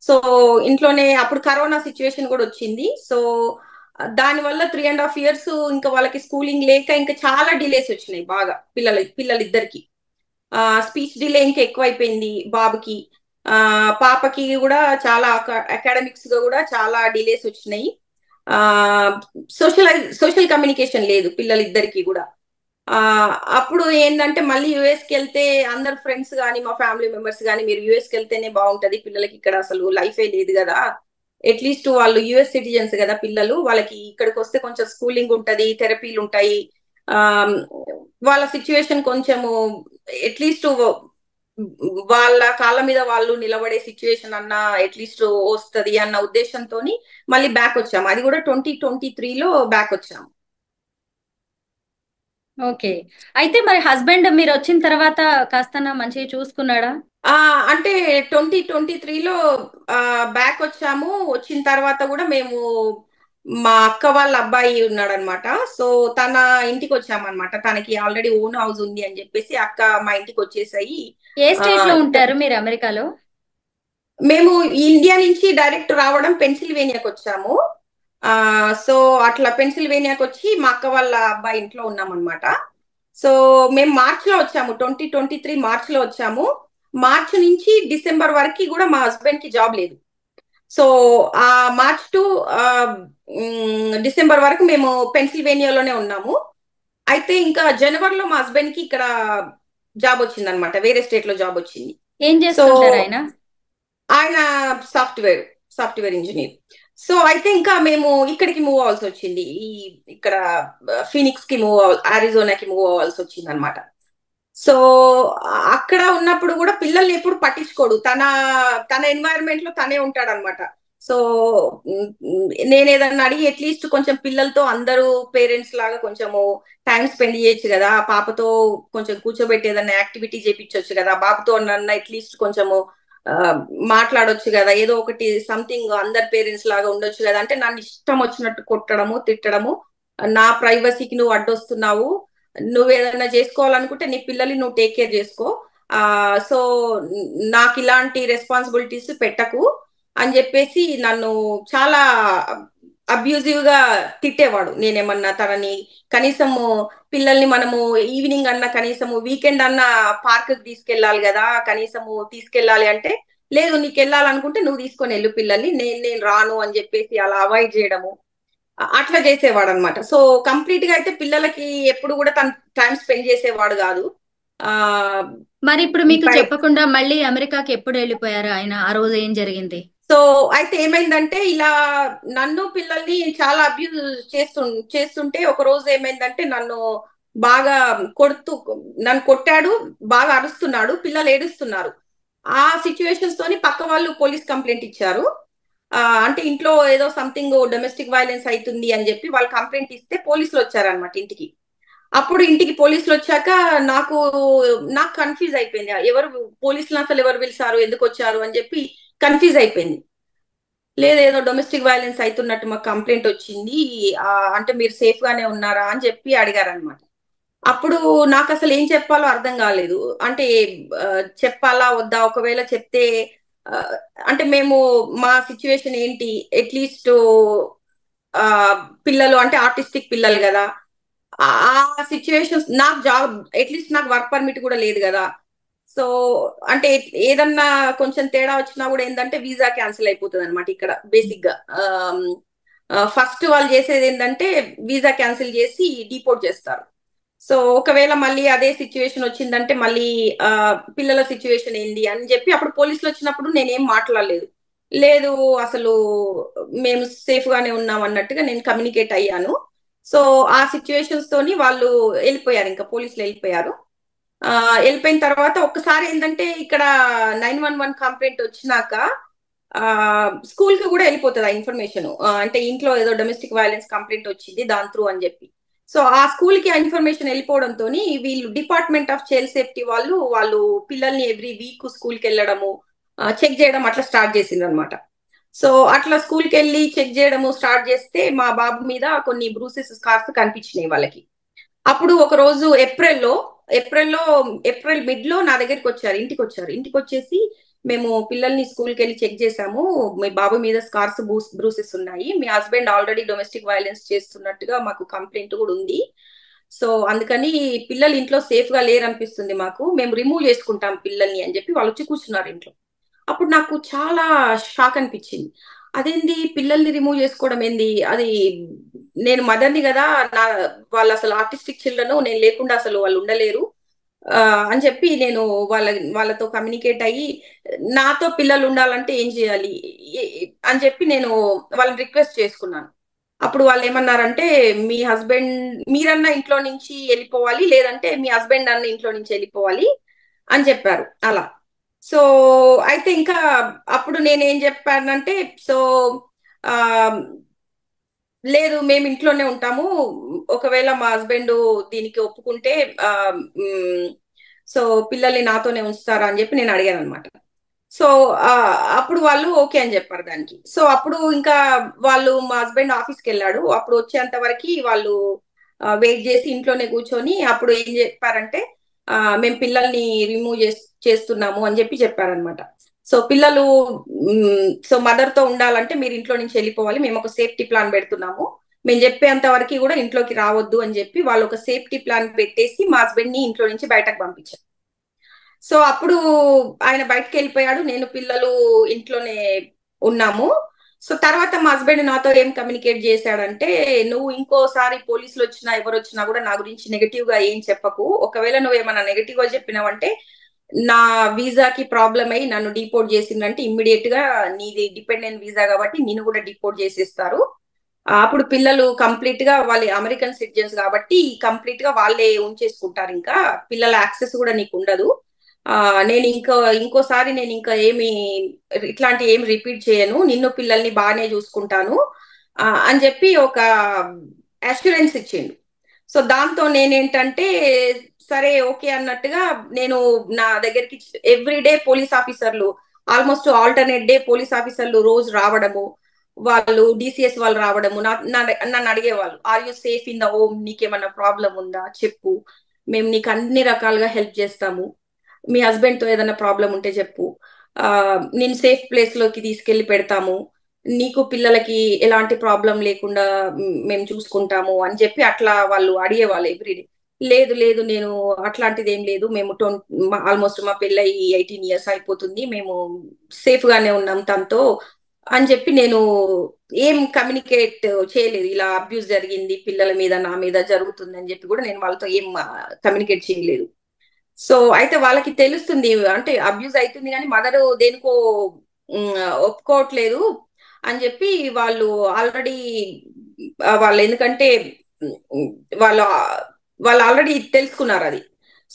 సో ఇంట్లోనే అప్పుడు కరోనా సిచ్యువేషన్ కూడా వచ్చింది. సో దాని వల్ల 3.5 years ఇంకా వాళ్ళకి స్కూలింగ్ లేక ఇంకా చాలా డిలేస్ వచ్చినాయి బాగా పిల్లలిద్దరికి. స్పీచ్ డిలే ఇంకా ఎక్కువైపోయింది బాబుకి, పాపకి కూడా చాలా అకాడమిక్స్ గా కూడా చాలా డిలేస్ వచ్చినాయి. సోషల్ కమ్యూనికేషన్ లేదు పిల్లలిద్దరికి కూడా. అప్పుడు ఏంటంటే మళ్ళీ యుఎస్కి వెళ్తే అందరు ఫ్రెండ్స్ కానీ మా ఫ్యామిలీ మెంబర్స్ కానీ, మీరు యుఎస్కి వెళ్తేనే బాగుంటది, పిల్లలకి ఇక్కడ అసలు లైఫే లేదు కదా, అట్లీస్ట్ వాళ్ళు యుఎస్ సిటిజన్స్ కదా పిల్లలు, వాళ్ళకి ఇక్కడికి వస్తే కొంచెం స్కూలింగ్ ఉంటది, థెరపీలు ఉంటాయి, వాళ్ళ సిచ్యువేషన్ కొంచెము అట్లీస్ట్ వాళ్ళ కాళ్ళ మీద వాళ్ళు నిలబడే సిచ్యువేషన్ అన్న అట్లీస్ట్ వస్తది అన్న ఉద్దేశంతో మళ్ళీ బ్యాక్ వచ్చాము. అది కూడా 2023లో బ్యాక్ వచ్చాము. ఓకే. అయితే మరి హస్బెండ్ మీరు వచ్చిన తర్వాత కాస్త మంచిగా చూసుకున్నాడా? అంటే 2023లో బ్యాక్ వచ్చాము. వచ్చిన తర్వాత కూడా మేము, మా అక్క వాళ్ళ అబ్బాయి ఉన్నాడనమాట, సో తన ఇంటికి వచ్చామన్నమాట. తనకి ఆల్రెడీ ఓన్ హౌస్ ఉంది అని చెప్పేసి అక్క మా ఇంటికి వచ్చేసాయి. ఏ స్టేట్ లో ఉంటారు మీరు అమెరికాలో? మేము ఇండియా నుంచి డైరెక్ట్ రావడం పెన్సిల్వేనియాకి వచ్చాము. సో అట్లా పెన్సిల్వేనియాకి వచ్చి మా అక్క వాళ్ళ అబ్బాయి ఇంట్లో ఉన్నాం అనమాట. సో మేము మార్చ్ లో వచ్చాము, 2023 మార్చ్ లో వచ్చాము. మార్చ్ నుంచి డిసెంబర్ వరకు కూడా మా హస్బెండ్ కి జాబ్ లేదు. సో ఆ మార్చ్ టు డిసెంబర్ వరకు మేము పెన్సిల్వేనియాలోనే ఉన్నాము. అయితే ఇంకా జనవరిలో మా హస్బెండ్ కి ఇక్కడ జాబ్ వచ్చింది అనమాట, వేరే స్టేట్ లో జాబ్ వచ్చింది. ఏం చేస్తుంటారు ఆయన? ఆయన సాఫ్ట్వేర్ ఇంజనీర్. సో అయితే ఇంకా మేము ఇక్కడికి మూవ్ అవ్వాల్సి వచ్చింది, ఇక్కడ ఫీనిక్స్ కి అరిజోనాకి మూవ్ అవ్వాల్సి వచ్చింది అనమాట. సో అక్కడ ఉన్నప్పుడు కూడా పిల్లల్ని ఎప్పుడు పట్టించుకోడు, తన ఎన్వైరన్మెంట్ లో తనే ఉంటాడు అనమాట. సో నేను ఏదన్నా అడిగి అట్లీస్ట్ కొంచెం పిల్లలతో అందరూ పేరెంట్స్ లాగా కొంచెము టైం స్పెండ్ చేయొచ్చు కదా, పాపతో కొంచెం కూర్చోబెట్టి ఏదన్నా యాక్టివిటీ చేపించవచ్చు కదా, బాబుతో నన్ను అట్లీస్ట్ కొంచెము మాట్లాడొచ్చు కదా, ఏదో ఒకటి సంథింగ్ అందరు పేరెంట్స్ లాగా ఉండొచ్చు కదా అంటే, నన్ను ఇష్టం వచ్చినట్టు కొట్టడము తిట్టడము, నా ప్రైవసీకి నువ్వు అడ్డొస్తున్నావు, నువ్వు ఏదైనా చేసుకోవాలనుకుంటే నీ పిల్లల్ని నువ్వు టేక్ కేర్ చేసుకో, సో నాకు ఇలాంటి రెస్పాన్సిబిలిటీస్ పెట్టకు, అని చెప్పేసి నన్ను చాలా అబ్యూజివ్ గా తిట్టేవాడు. నేనేమన్నా తనని కనీసము పిల్లల్ని మనము ఈవినింగ్ అన్నా కనీసము వీకెండ్ అన్నా పార్క్ కి తీసుకెళ్ళాలి కదా, కనీసము తీసుకెళ్ళాలి అంటే లేదు నీకు వెళ్ళాలనుకుంటే నువ్వు తీసుకొని వెళ్ళు పిల్లల్ని, నేను రాను అని చెప్పేసి అలా అవాయిడ్ చేయడము అట్లా చేసేవాడు అనమాట. సో కంప్లీట్ గా అయితే పిల్లలకి ఎప్పుడు కూడా తను టైం స్పెండ్ చేసేవాడు కాదు. ఆ మరి ఇప్పుడు మీకు బయ- చెప్పకుండా మళ్ళీ అమెరికాకి ఎప్పుడు వెళ్ళిపోయారు ఆయన? ఆ రోజు ఏం జరిగింది? సో అయితే ఏమైందంటే ఇలా నన్ను పిల్లల్ని చాలా అబ్యూజ్ చేస్తుంటే ఒక రోజు ఏమైందంటే నన్ను బాగా కొడుతూ నన్ను కొట్టాడు, బాగా అరుస్తున్నాడు, పిల్లలు ఏడుస్తున్నారు. ఆ సిచ్యువేషన్స్ తోని పక్క వాళ్ళు పోలీస్ కంప్లైంట్ ఇచ్చారు. అంటే ఇంట్లో ఏదో సంథింగ్ డొమెస్టిక్ వైలెన్స్ అవుతుంది అని చెప్పి వాళ్ళు కంప్లైంట్ ఇస్తే పోలీసులు వచ్చారనమాట ఇంటికి. అప్పుడు ఇంటికి పోలీసులు వచ్చాక నాకు నాకు కన్ఫ్యూజ్ అయిపోయింది, ఎవరు పోలీసులు అసలు ఎవరు పిలిచారు, ఎందుకు వచ్చారు అని చెప్పి కన్ఫ్యూజ్ అయిపోయింది. లేదేదో డొమెస్టిక్ వైలెన్స్ అవుతున్నట్టు మాకు కంప్లైంట్ వచ్చింది, అంటే మీరు సేఫ్ గానే ఉన్నారా అని చెప్పి అడిగారనమాట. అప్పుడు నాకు అసలు ఏం చెప్పాలో అర్థం కాలేదు. అంటే ఆ, చెప్పాలా వద్దా, ఒకవేళ చెప్తే ఆ, అంటే మేము మా సిచ్యువేషన్ ఏంటి, అట్లీస్ట్ ఆ పిల్లలు అంటే ఆర్టిస్టిక్ పిల్లలు కదా, ఆ సిచ్యువేషన్స్ నాకు జాబ్ అట్లీస్ట్ నాకు వర్క్ పర్మిట్ కూడా లేదు కదా. సో అంటే ఏదన్నా కొంచెం తేడా వచ్చినా కూడా ఏంటంటే వీసా క్యాన్సిల్ అయిపోతుంది అనమాట ఇక్కడ బేసిక్ గా. ఫస్ట్ వాళ్ళు చేసేది ఏంటంటే వీసా క్యాన్సిల్ చేసి డిపోర్ట్ చేస్తారు. సో ఒకవేళ మళ్ళీ అదే సిచ్యువేషన్ వచ్చిందంటే మళ్ళీ ఆ పిల్లల సిచ్యువేషన్ ఏంది అని చెప్పి అప్పుడు పోలీసులు వచ్చినప్పుడు నేనేం మాట్లాడలేదు. లేదు అసలు మేము సేఫ్ గానే ఉన్నాం అన్నట్టుగా నేను కమ్యూనికేట్ అయ్యాను. సో ఆ సిచ్యువేషన్స్ తోని వాళ్ళు వెళ్ళిపోయారు, ఇంకా పోలీసులు వెళ్ళిపోయారు. వెళ్ళిపోయిన తర్వాత ఒక్కసారి ఏంటంటే ఇక్కడ 911 కంప్లైంట్ వచ్చినాక స్కూల్ కి కూడా వెళ్ళిపోతుంది ఆ ఇన్ఫర్మేషన్. అంటే ఇంట్లో ఏదో డొమెస్టిక్ వైలెన్స్ కంప్లైంట్ వచ్చింది దాని త్రూ అని చెప్పి. సో ఆ స్కూల్ కి ఆ ఇన్ఫర్మేషన్ వెళ్ళిపోవడంతో వీళ్ళు డిపార్ట్మెంట్ ఆఫ్ చైల్డ్ సేఫ్టీ వాళ్ళు పిల్లల్ని ఎవ్రీ వీక్ స్కూల్ కి వెళ్ళడము చెక్ చేయడం అట్లా స్టార్ట్ చేసిండ్రు అనమాట. సో అట్లా స్కూల్ కి వెళ్ళి చెక్ చేయడము స్టార్ట్ చేస్తే మా బాబు మీద కొన్ని బ్రూసెస్ స్కార్స్ కనిపించినాయి వాళ్ళకి. అప్పుడు ఒక రోజు ఏప్రిల్లో ఏప్రిల్ మిడ్ లో నా దగ్గరికి వచ్చారు, ఇంటికి వచ్చేసి మేము పిల్లల్ని స్కూల్కి వెళ్ళి చెక్ చేసాము, మీ బాబు మీద స్కార్స్ బ్రూసెస్ ఉన్నాయి, మీ హస్బెండ్ ఆల్రెడీ డొమెస్టిక్ వైలెన్స్ చేస్తున్నట్టుగా మాకు కంప్లైంట్ కూడా ఉంది. సో అందుకని పిల్లలు ఇంట్లో సేఫ్ గా లేరు అనిపిస్తుంది మాకు, మేము రిమూవ్ చేసుకుంటాం పిల్లల్ని అని చెప్పి వాళ్ళు వచ్చి కూర్చున్నారు ఇంట్లో. అప్పుడు నాకు చాలా షాక్ అనిపించింది. అదేంది పిల్లల్ని రిమూవ్ చేసుకోవడం ఏంది, అది నేను మదర్ని కదా, నా వాళ్ళు అసలు ఆర్టిస్టిక్ చిల్డ్రన్, నేను లేకుండా అసలు వాళ్ళు ఉండలేరు ఆ, అని చెప్పి నేను వాళ్ళతో కమ్యూనికేట్ అయ్యి నాతో పిల్లలు ఉండాలంటే ఏం చేయాలి అని చెప్పి నేను వాళ్ళని రిక్వెస్ట్ చేసుకున్నాను. అప్పుడు వాళ్ళు ఏమన్నారంటే మీ హస్బెండ్ మీరన్నా ఇంట్లో నుంచి వెళ్ళిపోవాలి, లేదంటే మీ హస్బెండ్ అన్న ఇంట్లో నుంచి వెళ్ళిపోవాలి అని చెప్పారు అలా. సో అయితే ఇంకా అప్పుడు నేనేం చెప్పానంటే సో ఆ లేదు మేము ఇంట్లోనే ఉంటాము, ఒకవేళ మా హస్బెండ్ దీనికి ఒప్పుకుంటే ఆ మ్, సో పిల్లల్ని నాతోనే ఉంచుతారా అని చెప్పి నేను అడిగాను అనమాట. సో అప్పుడు వాళ్ళు ఓకే అని చెప్పారు దానికి. సో అప్పుడు ఇంకా మా హస్బెండ్ ఆఫీస్కి వెళ్ళాడు, అప్పుడు వచ్చేంత వరకు వాళ్ళు వెయిట్ చేసి ఇంట్లోనే కూర్చొని అప్పుడు ఏం చెప్పారంటే మేము పిల్లల్ని రిమూవ్ చేస్తున్నాము అని చెప్పి చెప్పారనమాట. సో పిల్లలు సో మదర్ తో ఉండాలంటే మీరు ఇంట్లో నుంచి వెళ్ళిపోవాలి, మేము ఒక సేఫ్టీ ప్లాన్ పెడుతున్నాము, మేము చెప్పేంత వరకు కూడా ఇంట్లోకి రావద్దు అని చెప్పి వాళ్ళు ఒక సేఫ్టీ ప్లాన్ పెట్టేసి మా హస్బెండ్ ని ఇంట్లో నుంచి బయటకు పంపించారు. సో అప్పుడు ఆయన బయటకు వెళ్ళిపోయాడు, నేను పిల్లలు ఇంట్లోనే ఉన్నాము. సో తర్వాత మా హస్బెండ్ నాతో ఏం కమ్యూనికేట్ చేశాడంటే నువ్వు ఇంకోసారి పోలీసులు వచ్చినా ఎవరు వచ్చినా కూడా నా గురించి నెగటివ్ గా ఏం చెప్పకు, ఒకవేళ నువ్వు ఏమైనా నెగటివ్ గా చెప్పినావంటే నా వీసాకి ప్రాబ్లం అయ్యి నన్ను డిపోర్ట్ చేసిందంటే ఇమ్మీడియట్ గా నీది డిపెండెంట్ వీసా కాబట్టి నిన్ను కూడా డిపోర్ట్ చేసేస్తారు. అప్పుడు పిల్లలు కంప్లీట్ గా వాళ్ళు అమెరికన్ సిటిజన్స్ కాబట్టి కంప్లీట్ గా వాళ్ళే ఉంచేసుకుంటారు, ఇంకా పిల్లల యాక్సెస్ కూడా నీకు ఉండదు. నేను ఇంకోసారి నేను ఇంకా ఇట్లాంటి ఏమి రిపీట్ చేయను, నిన్ను పిల్లల్ని బాగానే చూసుకుంటాను అని చెప్పి ఒక అష్యూరెన్స్ ఇచ్చిండు. సో దాంతో నేనేంటంటే సరే ఓకే అన్నట్టుగా నేను నా దగ్గరికి ఎవ్రీడే పోలీస్ ఆఫీసర్లు ఆల్మోస్ట్ ఆల్టర్నేట్ డే పోలీస్ ఆఫీసర్లు రోజు రావడము, వాళ్ళు డిసిఎస్ వాళ్ళు రావడము నన్ను అడిగేవాళ్ళు are you safe in the home, నీకేమన్నా ప్రాబ్లం ఉందా చెప్పు, మేము నీకు అన్ని రకాలుగా హెల్ప్ చేస్తాము, మీ హస్బెండ్ తో ఏదైనా ప్రాబ్లం ఉంటే చెప్పు, నేను సేఫ్ ప్లేస్ లోకి తీసుకెళ్లి పెడతాము, నీకు పిల్లలకి ఎలాంటి ప్రాబ్లం లేకుండా మేము చూసుకుంటాము అని చెప్పి అట్లా వాళ్ళు అడిగేవాళ్ళు ఎవ్రీడే. లేదు లేదు, నేను అట్లాంటిది ఏం లేదు, మేము ఆల్మోస్ట్ మా పెళ్ళయి 18 years అయిపోతుంది, మేము సేఫ్ గానే ఉన్నాం తనతో అని చెప్పి నేను ఏం కమ్యూనికేట్ చేయలేదు. ఇలా అబ్యూస్ జరిగింది పిల్లల మీద నా మీద జరుగుతుంది అని చెప్పి కూడా నేను వాళ్ళతో ఏం కమ్యూనికేట్ చేయలేదు. సో అయితే వాళ్ళకి తెలుస్తుంది అంటే అబ్యూస్ అవుతుంది కానీ మదర్ దేనికో ఒప్పుకోవట్లేదు అని చెప్పి వాళ్ళు ఆల్రెడీ వాళ్ళు ఎందుకంటే ఉమ్, వాళ్ళు వాళ్ళు ఆల్రెడీ తెలుసుకున్నారు అది.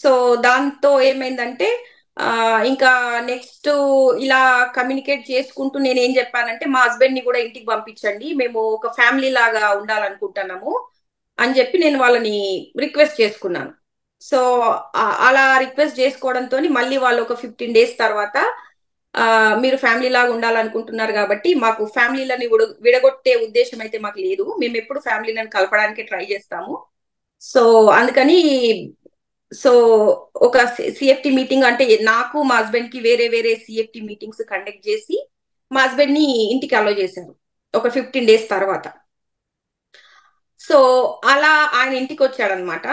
సో దాంతో ఏమైందంటే ఇంకా నెక్స్ట్ ఇలా కమ్యూనికేట్ చేసుకుంటూ నేను ఏం చెప్పానంటే మా హస్బెండ్ ని కూడా ఇంటికి పంపించండి, మేము ఒక ఫ్యామిలీ లాగా ఉండాలనుకుంటున్నాము అని చెప్పి నేను వాళ్ళని రిక్వెస్ట్ చేసుకున్నాను. సో అలా రిక్వెస్ట్ చేసుకోవడంతో మళ్ళీ వాళ్ళు ఒక 15 days తర్వాత మీరు ఫ్యామిలీ లాగా ఉండాలనుకుంటున్నారు కాబట్టి మాకు ఫ్యామిలీలని విడగొట్టే ఉద్దేశం అయితే మాకు లేదు, మేము ఎప్పుడు ఫ్యామిలీలను కలపడానికి ట్రై చేస్తాము. సో అందుకని సో ఒక సిఎఫ్టి మీటింగ్ అంటే నాకు మా హస్బెండ్ కి వేరే వేరే సిఎఫ్టి మీటింగ్స్ కండక్ట్ చేసి మా హస్బెండ్ ని ఇంటికి అలో చేశారు ఒక 15 days తర్వాత. సో అలా ఆయన ఇంటికి వచ్చాడనమాట.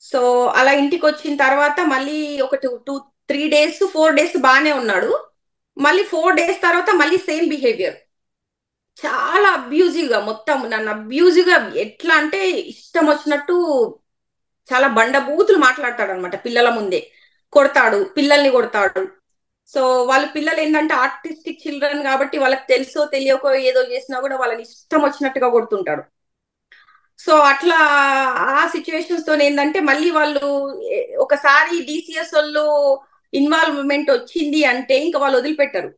సో అలా ఇంటికి వచ్చిన తర్వాత మళ్ళీ ఒక 2-3 days 4 days బాగానే ఉన్నాడు. మళ్ళీ 4 days తర్వాత మళ్ళీ సేమ్ బిహేవియర్, చాలా అబ్యూజివ్ గా, మొత్తం నన్ను అబ్యూజివ్ గా ఎట్లా అంటే ఇష్టం వచ్చినట్టు చాలా బండబూతులు మాట్లాడతాడు అనమాట. పిల్లల ముందే కొడతాడు, పిల్లల్ని కొడతాడు. సో వాళ్ళ పిల్లలు ఏంటంటే ఆర్టిస్టిక్ చిల్డ్రన్ కాబట్టి వాళ్ళకి తెలుసో తెలియకో ఏదో చేసినా కూడా వాళ్ళని ఇష్టం వచ్చినట్టుగా కొడుతుంటాడు. సో అట్లా ఆ సిచ్యువేషన్స్ తో ఏంటంటే మళ్ళీ వాళ్ళు ఒకసారి డిసిఎస్ వాళ్ళు ఇన్వాల్వ్మెంట్ వచ్చింది అంటే ఇంకా వాళ్ళు వదిలిపెట్టరు.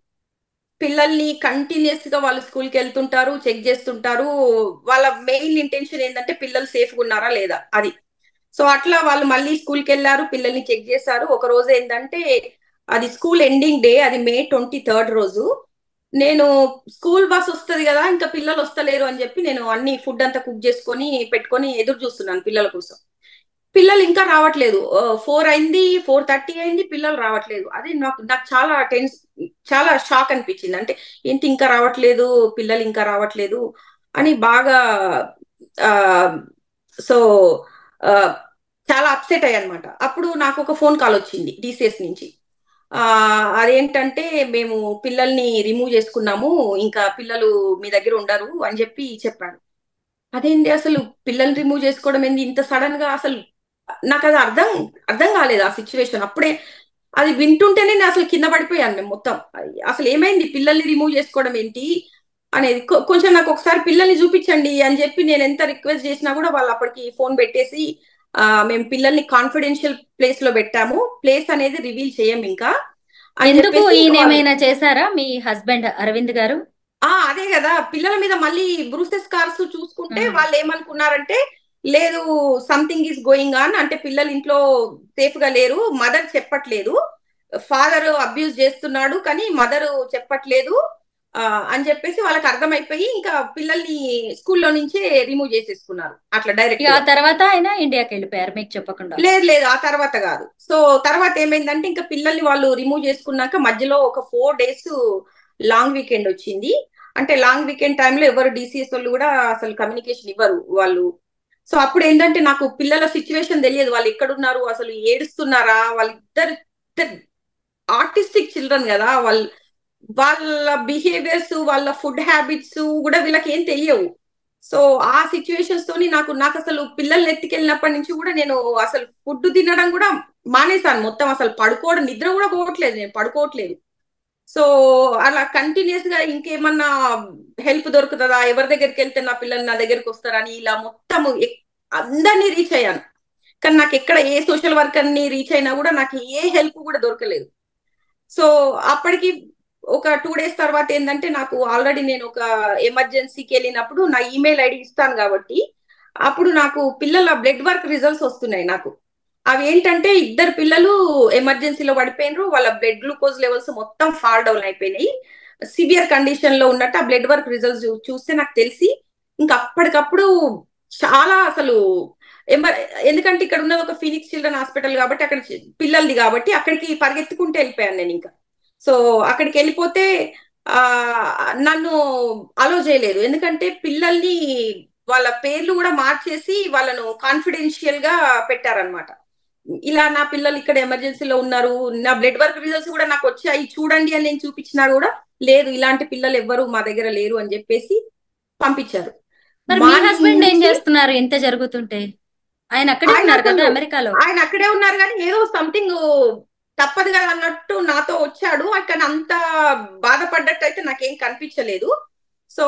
పిల్లల్ని కంటిన్యూస్ గా వాళ్ళు స్కూల్కి వెళ్తుంటారు, చెక్ చేస్తుంటారు. వాళ్ళ మెయిన్ ఇంటెన్షన్ ఏంటంటే పిల్లలు సేఫ్గా ఉన్నారా లేదా అది. సో అట్లా వాళ్ళు మళ్ళీ స్కూల్కి వెళ్ళారు, పిల్లల్ని చెక్ చేశారు. ఒక రోజు ఏంటంటే అది స్కూల్ ఎండింగ్ డే, అది May 23rd రోజు. నేను స్కూల్ బస్ వస్తుంది కదా, ఇంకా పిల్లలు వస్తలేరు అని చెప్పి నేను అన్ని ఫుడ్ అంతా కుక్ చేసుకొని పెట్టుకొని ఎదురు చూస్తున్నాను పిల్లల కోసం. పిల్లలు ఇంకా రావట్లేదు. 4 అయింది, 4:30 అయింది, పిల్లలు రావట్లేదు. అది నాకు నాకు చాలా షాక్ అనిపించింది. అంటే ఏంటి ఇంకా రావట్లేదు, పిల్లలు ఇంకా రావట్లేదు అని బాగా సో చాలా అప్సెట్ అయ్యనమాట. అప్పుడు నాకు ఒక ఫోన్ కాల్ వచ్చింది డిసిఎస్ నుంచి. అదేంటంటే మేము పిల్లల్ని రిమూవ్ చేసుకున్నాము, ఇంకా పిల్లలు మీ దగ్గర ఉండరు అని చెప్పి చెప్పాడు. అదేంటి అసలు పిల్లల్ని రిమూవ్ చేసుకోవడం ఏంది ఇంత సడన్ గా, అసలు నాకు అది అర్థం కాలేదు ఆ సిచ్యువేషన్. అప్పుడే అది వింటుంటేనే నేను అసలు కింద పడిపోయాను నేను మొత్తం. అసలు ఏమైంది, పిల్లల్ని రిమూవ్ చేసుకోవడం ఏంటి అనేది కొంచెం నాకు ఒకసారి పిల్లల్ని చూపించండి అని చెప్పి నేను ఎంత రిక్వెస్ట్ చేసినా కూడా వాళ్ళు అప్పటికి ఫోన్ పెట్టేసి మేము పిల్లల్ని కాన్ఫిడెన్షియల్ ప్లేస్ లో పెట్టాము, ప్లేస్ అనేది రివీల్ చేయం ఇంకా అని ఎందుకు చెప్పేసి ఈయన ఏమైనా చేశారా మీ హస్బెండ్ అరవింద్ గారు? అదే కదా, పిల్లల మీద మళ్ళీ బ్రూసెస్ స్కార్స్ చూసుకుంటే వాళ్ళు ఏమనుకున్నారంటే లేదు సంథింగ్ ఈస్ గోయింగ్ ఆన్, అంటే పిల్లలు ఇంట్లో సేఫ్ గా లేరు, మదర్ చెప్పట్లేదు, ఫాదర్ అబ్యూజ్ చేస్తున్నాడు కానీ మదర్ చెప్పట్లేదు అని చెప్పేసి వాళ్ళకి అర్థమైపోయి ఇంకా పిల్లల్ని స్కూల్లో నుంచే రిమూవ్ చేసేసుకున్నారు అట్లా డైరెక్ట్. ఆ తర్వాత ఆయన ఇండియాకి వెళ్ళిపోయారు మీకు చెప్పకుండా? లేదు ఆ తర్వాత కాదు. సో తర్వాత ఏమైందంటే ఇంకా పిల్లల్ని వాళ్ళు రిమూవ్ చేసుకున్నాక మధ్యలో ఒక 4 days లాంగ్ వీకెండ్ వచ్చింది. అంటే లాంగ్ వీకెండ్ టైంలో ఎవరు డిసిఎస్ వాళ్ళు కూడా అసలు కమ్యూనికేషన్ ఇవ్వరు వాళ్ళు. సో అప్పుడు ఏంటంటే నాకు పిల్లల సిచ్యువేషన్ తెలియదు, వాళ్ళు ఎక్కడున్నారు, అసలు ఏడుస్తున్నారా, వాళ్ళిద్దరు ఆర్టిస్టిక్ చిల్డ్రన్ కదా, వాళ్ళ బిహేవియర్స్ వాళ్ళ ఫుడ్ హ్యాబిట్స్ కూడా వీళ్ళకి ఏం తెలియవు. సో ఆ సిచ్యువేషన్స్ తోని నాకు అసలు పిల్లల్ని ఎత్తుకెళ్ళినప్పటి నుంచి కూడా నేను అసలు ఫుడ్ తినడం కూడా మానేశాను మొత్తం. అసలు పడుకోవడం, నిద్ర కూడా పోవట్లేదు, నేను పడుకోవట్లేదు. సో అలా కంటిన్యూస్ గా ఇంకేమన్నా హెల్ప్ దొరుకుతుందా, ఎవరి దగ్గరికి వెళ్తే నా పిల్లలు నా దగ్గరికి వస్తారని ఇలా మొత్తం అందరినీ రీచ్ అయ్యాను. కానీ నాకు ఎక్కడ ఏ సోషల్ వర్కర్ ని రీచ్ అయినా కూడా నాకు ఏ హెల్ప్ కూడా దొరకలేదు. సో అప్పటికి ఒక 2 days తర్వాత ఏంటంటే నాకు ఆల్రెడీ నేను ఒక ఎమర్జెన్సీకి వెళ్ళినప్పుడు నా ఈమెయిల్ ఐడి ఇస్తాను కాబట్టి అప్పుడు నాకు పిల్లల బ్లడ్ వర్క్ రిజల్ట్స్ వస్తున్నాయి నాకు. అవి ఏంటంటే 2 పిల్లలు ఎమర్జెన్సీలో పడిపోయినారు, వాళ్ళ బ్లడ్ గ్లూకోజ్ లెవెల్స్ మొత్తం ఫాల్ డౌన్ అయిపోయినాయి, సివియర్ కండిషన్ లో ఉన్నట్టు ఆ బ్లడ్ వర్క్ రిజల్ట్స్ చూస్తే నాకు తెలిసి ఇంకా అప్పటికప్పుడు చాలా అసలు ఎందుకంటే ఇక్కడ ఉన్నది ఒక ఫీనిక్స్ చిల్డ్రన్ హాస్పిటల్ కాబట్టి అక్కడ పిల్లలది కాబట్టి అక్కడికి పరిగెత్తుకుంటూ వెళ్ళిపోయాను నేను ఇంకా. సో అక్కడికి వెళ్ళిపోతే ఆ నన్ను అలో చేయలేదు, ఎందుకంటే పిల్లల్ని వాళ్ళ పేర్లు కూడా మార్చేసి వాళ్ళను కాన్ఫిడెన్షియల్ గా పెట్టారనమాట. ఇలా నా పిల్లలు ఇక్కడ ఎమర్జెన్సీలో ఉన్నారు, నా బ్లడ్ వర్క్ రిజల్ట్స్ కూడా నాకు వచ్చాయి చూడండి అని నేను చూపించినా కూడా లేదు, ఇలాంటి పిల్లలు ఎవ్వరు మా దగ్గర లేరు అని చెప్పేసి పంపించారు. మరి మీ మార్నింగ్ హస్బెండ్ ఏం నుంచి చేస్తున్నారు ఇంత జరుగుతుంటే? ఆయన అక్కడే ఆయన ఉన్నారు కదా అసలు అమెరికాలో. ఆయన అక్కడే ఉన్నారు కానీ ఏదో సంథింగ్ తప్పదు కదా అన్నట్టు నాతో వచ్చాడు. అక్కడ అంత బాధపడ్డట్టు అయితే నాకేం కనిపించలేదు. సో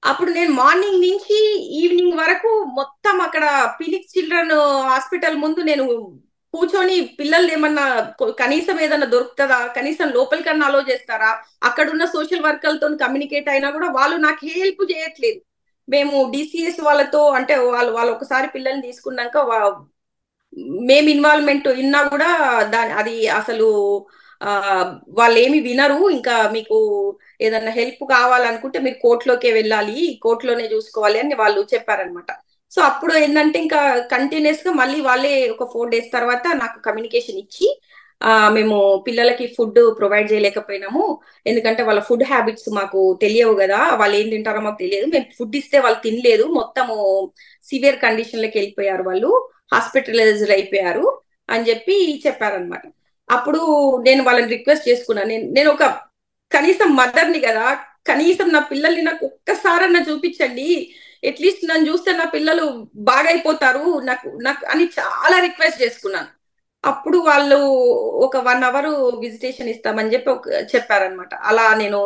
అప్పుడు నేను మార్నింగ్ నుంచి ఈవినింగ్ వరకు మొత్తం అక్కడ ఫీనిక్స్ చిల్డ్రన్ హాస్పిటల్ ముందు నేను కూర్చొని పిల్లలు ఏమన్నా కనీసం ఏదన్నా దొరుకుతుందా, కనీసం లోపలికన్నా అలో చేస్తారా, అక్కడున్న సోషల్ వర్కర్లతో కమ్యూనికేట్ అయినా కూడా వాళ్ళు నాకు హెల్ప్ చేయట్లేదు. మేము డిసిఎస్ వాళ్ళతో అంటే వాళ్ళు ఒకసారి పిల్లల్ని తీసుకున్నాక మేము ఇన్వాల్వ్మెంట్ విన్నా కూడా అది అసలు ఆ వాళ్ళు ఏమి వినరు. ఇంకా మీకు ఏదన్నా హెల్ప్ కావాలనుకుంటే మీరు కోర్టులోకే వెళ్ళాలి, కోర్టులోనే చూసుకోవాలి అని వాళ్ళు చెప్పారనమాట. సో అప్పుడు ఏంటంటే ఇంకా కంటిన్యూస్ గా మళ్ళీ వాళ్ళే ఒక 4 days తర్వాత నాకు కమ్యూనికేషన్ ఇచ్చి మేము పిల్లలకి ఫుడ్ ప్రొవైడ్ చేయలేకపోయినాము, ఎందుకంటే వాళ్ళ ఫుడ్ హ్యాబిట్స్ మాకు తెలియవు కదా, వాళ్ళు ఏం తింటారో మాకు తెలియదు, మేము ఫుడ్ ఇస్తే వాళ్ళు తినలేదు, మొత్తము సివియర్ కండిషన్లకి వెళ్ళిపోయారు, వాళ్ళు హాస్పిటలైజ్డ్ అయిపోయారు అని చెప్పి చెప్పారనమాట. అప్పుడు నేను వాళ్ళని రిక్వెస్ట్ చేసుకున్నాను, నేను ఒక కనీసం మదర్ని కదా, కనీసం నా పిల్లల్ని నాకు ఒక్కసారన్నా చూపించండి, అట్లీస్ట్ నన్ను చూస్తే నా పిల్లలు బాగైపోతారు నాకు నాకు అని చాలా రిక్వెస్ట్ చేసుకున్నాను. అప్పుడు వాళ్ళు ఒక 1 hour విజిటేషన్ ఇస్తామని చెప్పి చెప్పారనమాట. అలా నేను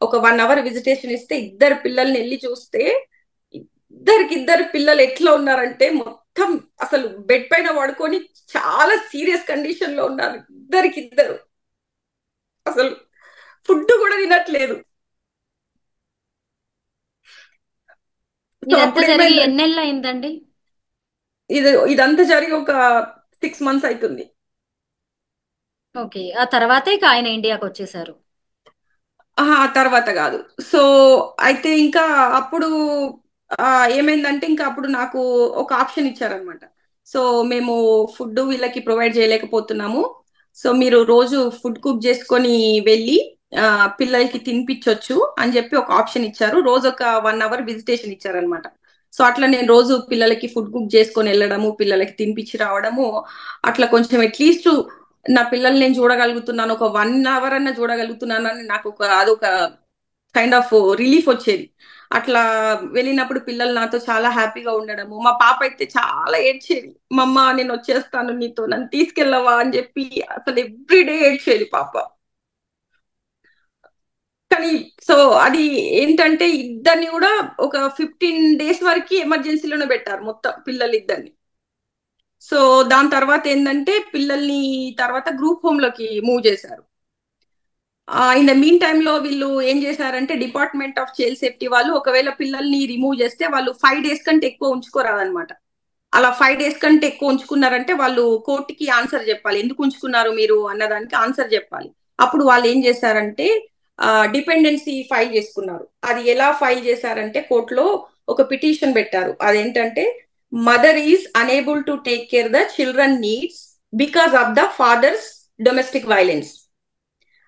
ఒక 1 hour విజిటేషన్ ఇస్తే ఇద్దరు పిల్లల్ని వెళ్ళి చూస్తే ఇద్దరు పిల్లలు ఎట్లా ఉన్నారంటే మొత్తం అసలు బెడ్ పైన పడుకొని చాలా సీరియస్ కండిషన్ లో ఉన్నారు ఇద్దరు. అసలు ఫుడ్ కూడా తినట్లేదు. ఇదంతా అప్పుడు జరిగి ఏమైందంటే ఎన్నెళ్ళు అయిందండి? ఇదంతా జరిగి ఒక 6 months అవుతుంది. ఓకే, ఆ తర్వాతే ఇక ఆయన ఇండియాకి వచ్చేసారు. ఆ తర్వాత కాదు. సో అయితే ఇంకా అప్పుడు ఏమైందంటే ఇంకా అప్పుడు నాకు ఒక ఆప్షన్ ఇచ్చారనమాట. సో మేము ఫుడ్ వీళ్ళకి ప్రొవైడ్ చేయలేకపోతున్నాము, సో మీరు రోజు ఫుడ్ కుక్ చేసుకొని వెళ్ళి పిల్లలకి తినిపించవచ్చు అని చెప్పి ఒక ఆప్షన్ ఇచ్చారు. రోజు ఒక 1 hour విజిటేషన్ ఇచ్చారనమాట. సో అట్లా నేను రోజు పిల్లలకి ఫుడ్ కుక్ చేసుకొని వెళ్ళడము, పిల్లలకి తినిపించి రావడము, అట్లా కొంచెం అట్లీస్ట్ నా పిల్లల్ని నేను చూడగలుగుతున్నాను, ఒక 1 hour అన్న చూడగలుగుతున్నాను అని నాకు అదొక కైండ్ ఆఫ్ రిలీఫ్ వచ్చేది. అట్లా వెళ్ళినప్పుడు పిల్లలు నాతో చాలా హ్యాపీగా ఉండడము. మా పాప అయితే చాలా ఏడ్చేది, మమ్మ నేను వచ్చేస్తాను నీతో, నన్ను తీసుకెళ్ళవా అని చెప్పి అసలు ఎవ్రీడే ఏడ్చేది పాప. కానీ సో అది ఏంటంటే ఇద్దరిని కూడా ఒక 15 days వరకు ఎమర్జెన్సీలోనే పెట్టారు మొత్తం పిల్లలు ఇద్దరిని. సో దాని తర్వాత ఏంటంటే పిల్లల్ని తర్వాత గ్రూప్ హోమ్ లోకి మూవ్ చేశారు. ఇన్ ద మీన్ టైమ్ లో వీళ్ళు ఏం చేశారంటే డిపార్ట్మెంట్ ఆఫ్ చైల్డ్ సేఫ్టీ వాళ్ళు ఒకవేళ పిల్లల్ని రిమూవ్ చేస్తే వాళ్ళు 5 days కంటే ఎక్కువ ఉంచుకోరాదనమాట. అలా 5 days కంటే ఎక్కువ ఉంచుకున్నారంటే వాళ్ళు కోర్టుకి ఆన్సర్ చెప్పాలి, ఎందుకు ఉంచుకున్నారు మీరు అన్నదానికి ఆన్సర్ చెప్పాలి. అప్పుడు వాళ్ళు ఏం చేశారంటే డిపెండెన్సీ ఫైల్ చేసుకున్నారు. అది ఎలా ఫైల్ చేశారంటే కోర్టులో ఒక పిటిషన్ పెట్టారు. అదేంటంటే mother is unable to take care the children needs because of the father's domestic violence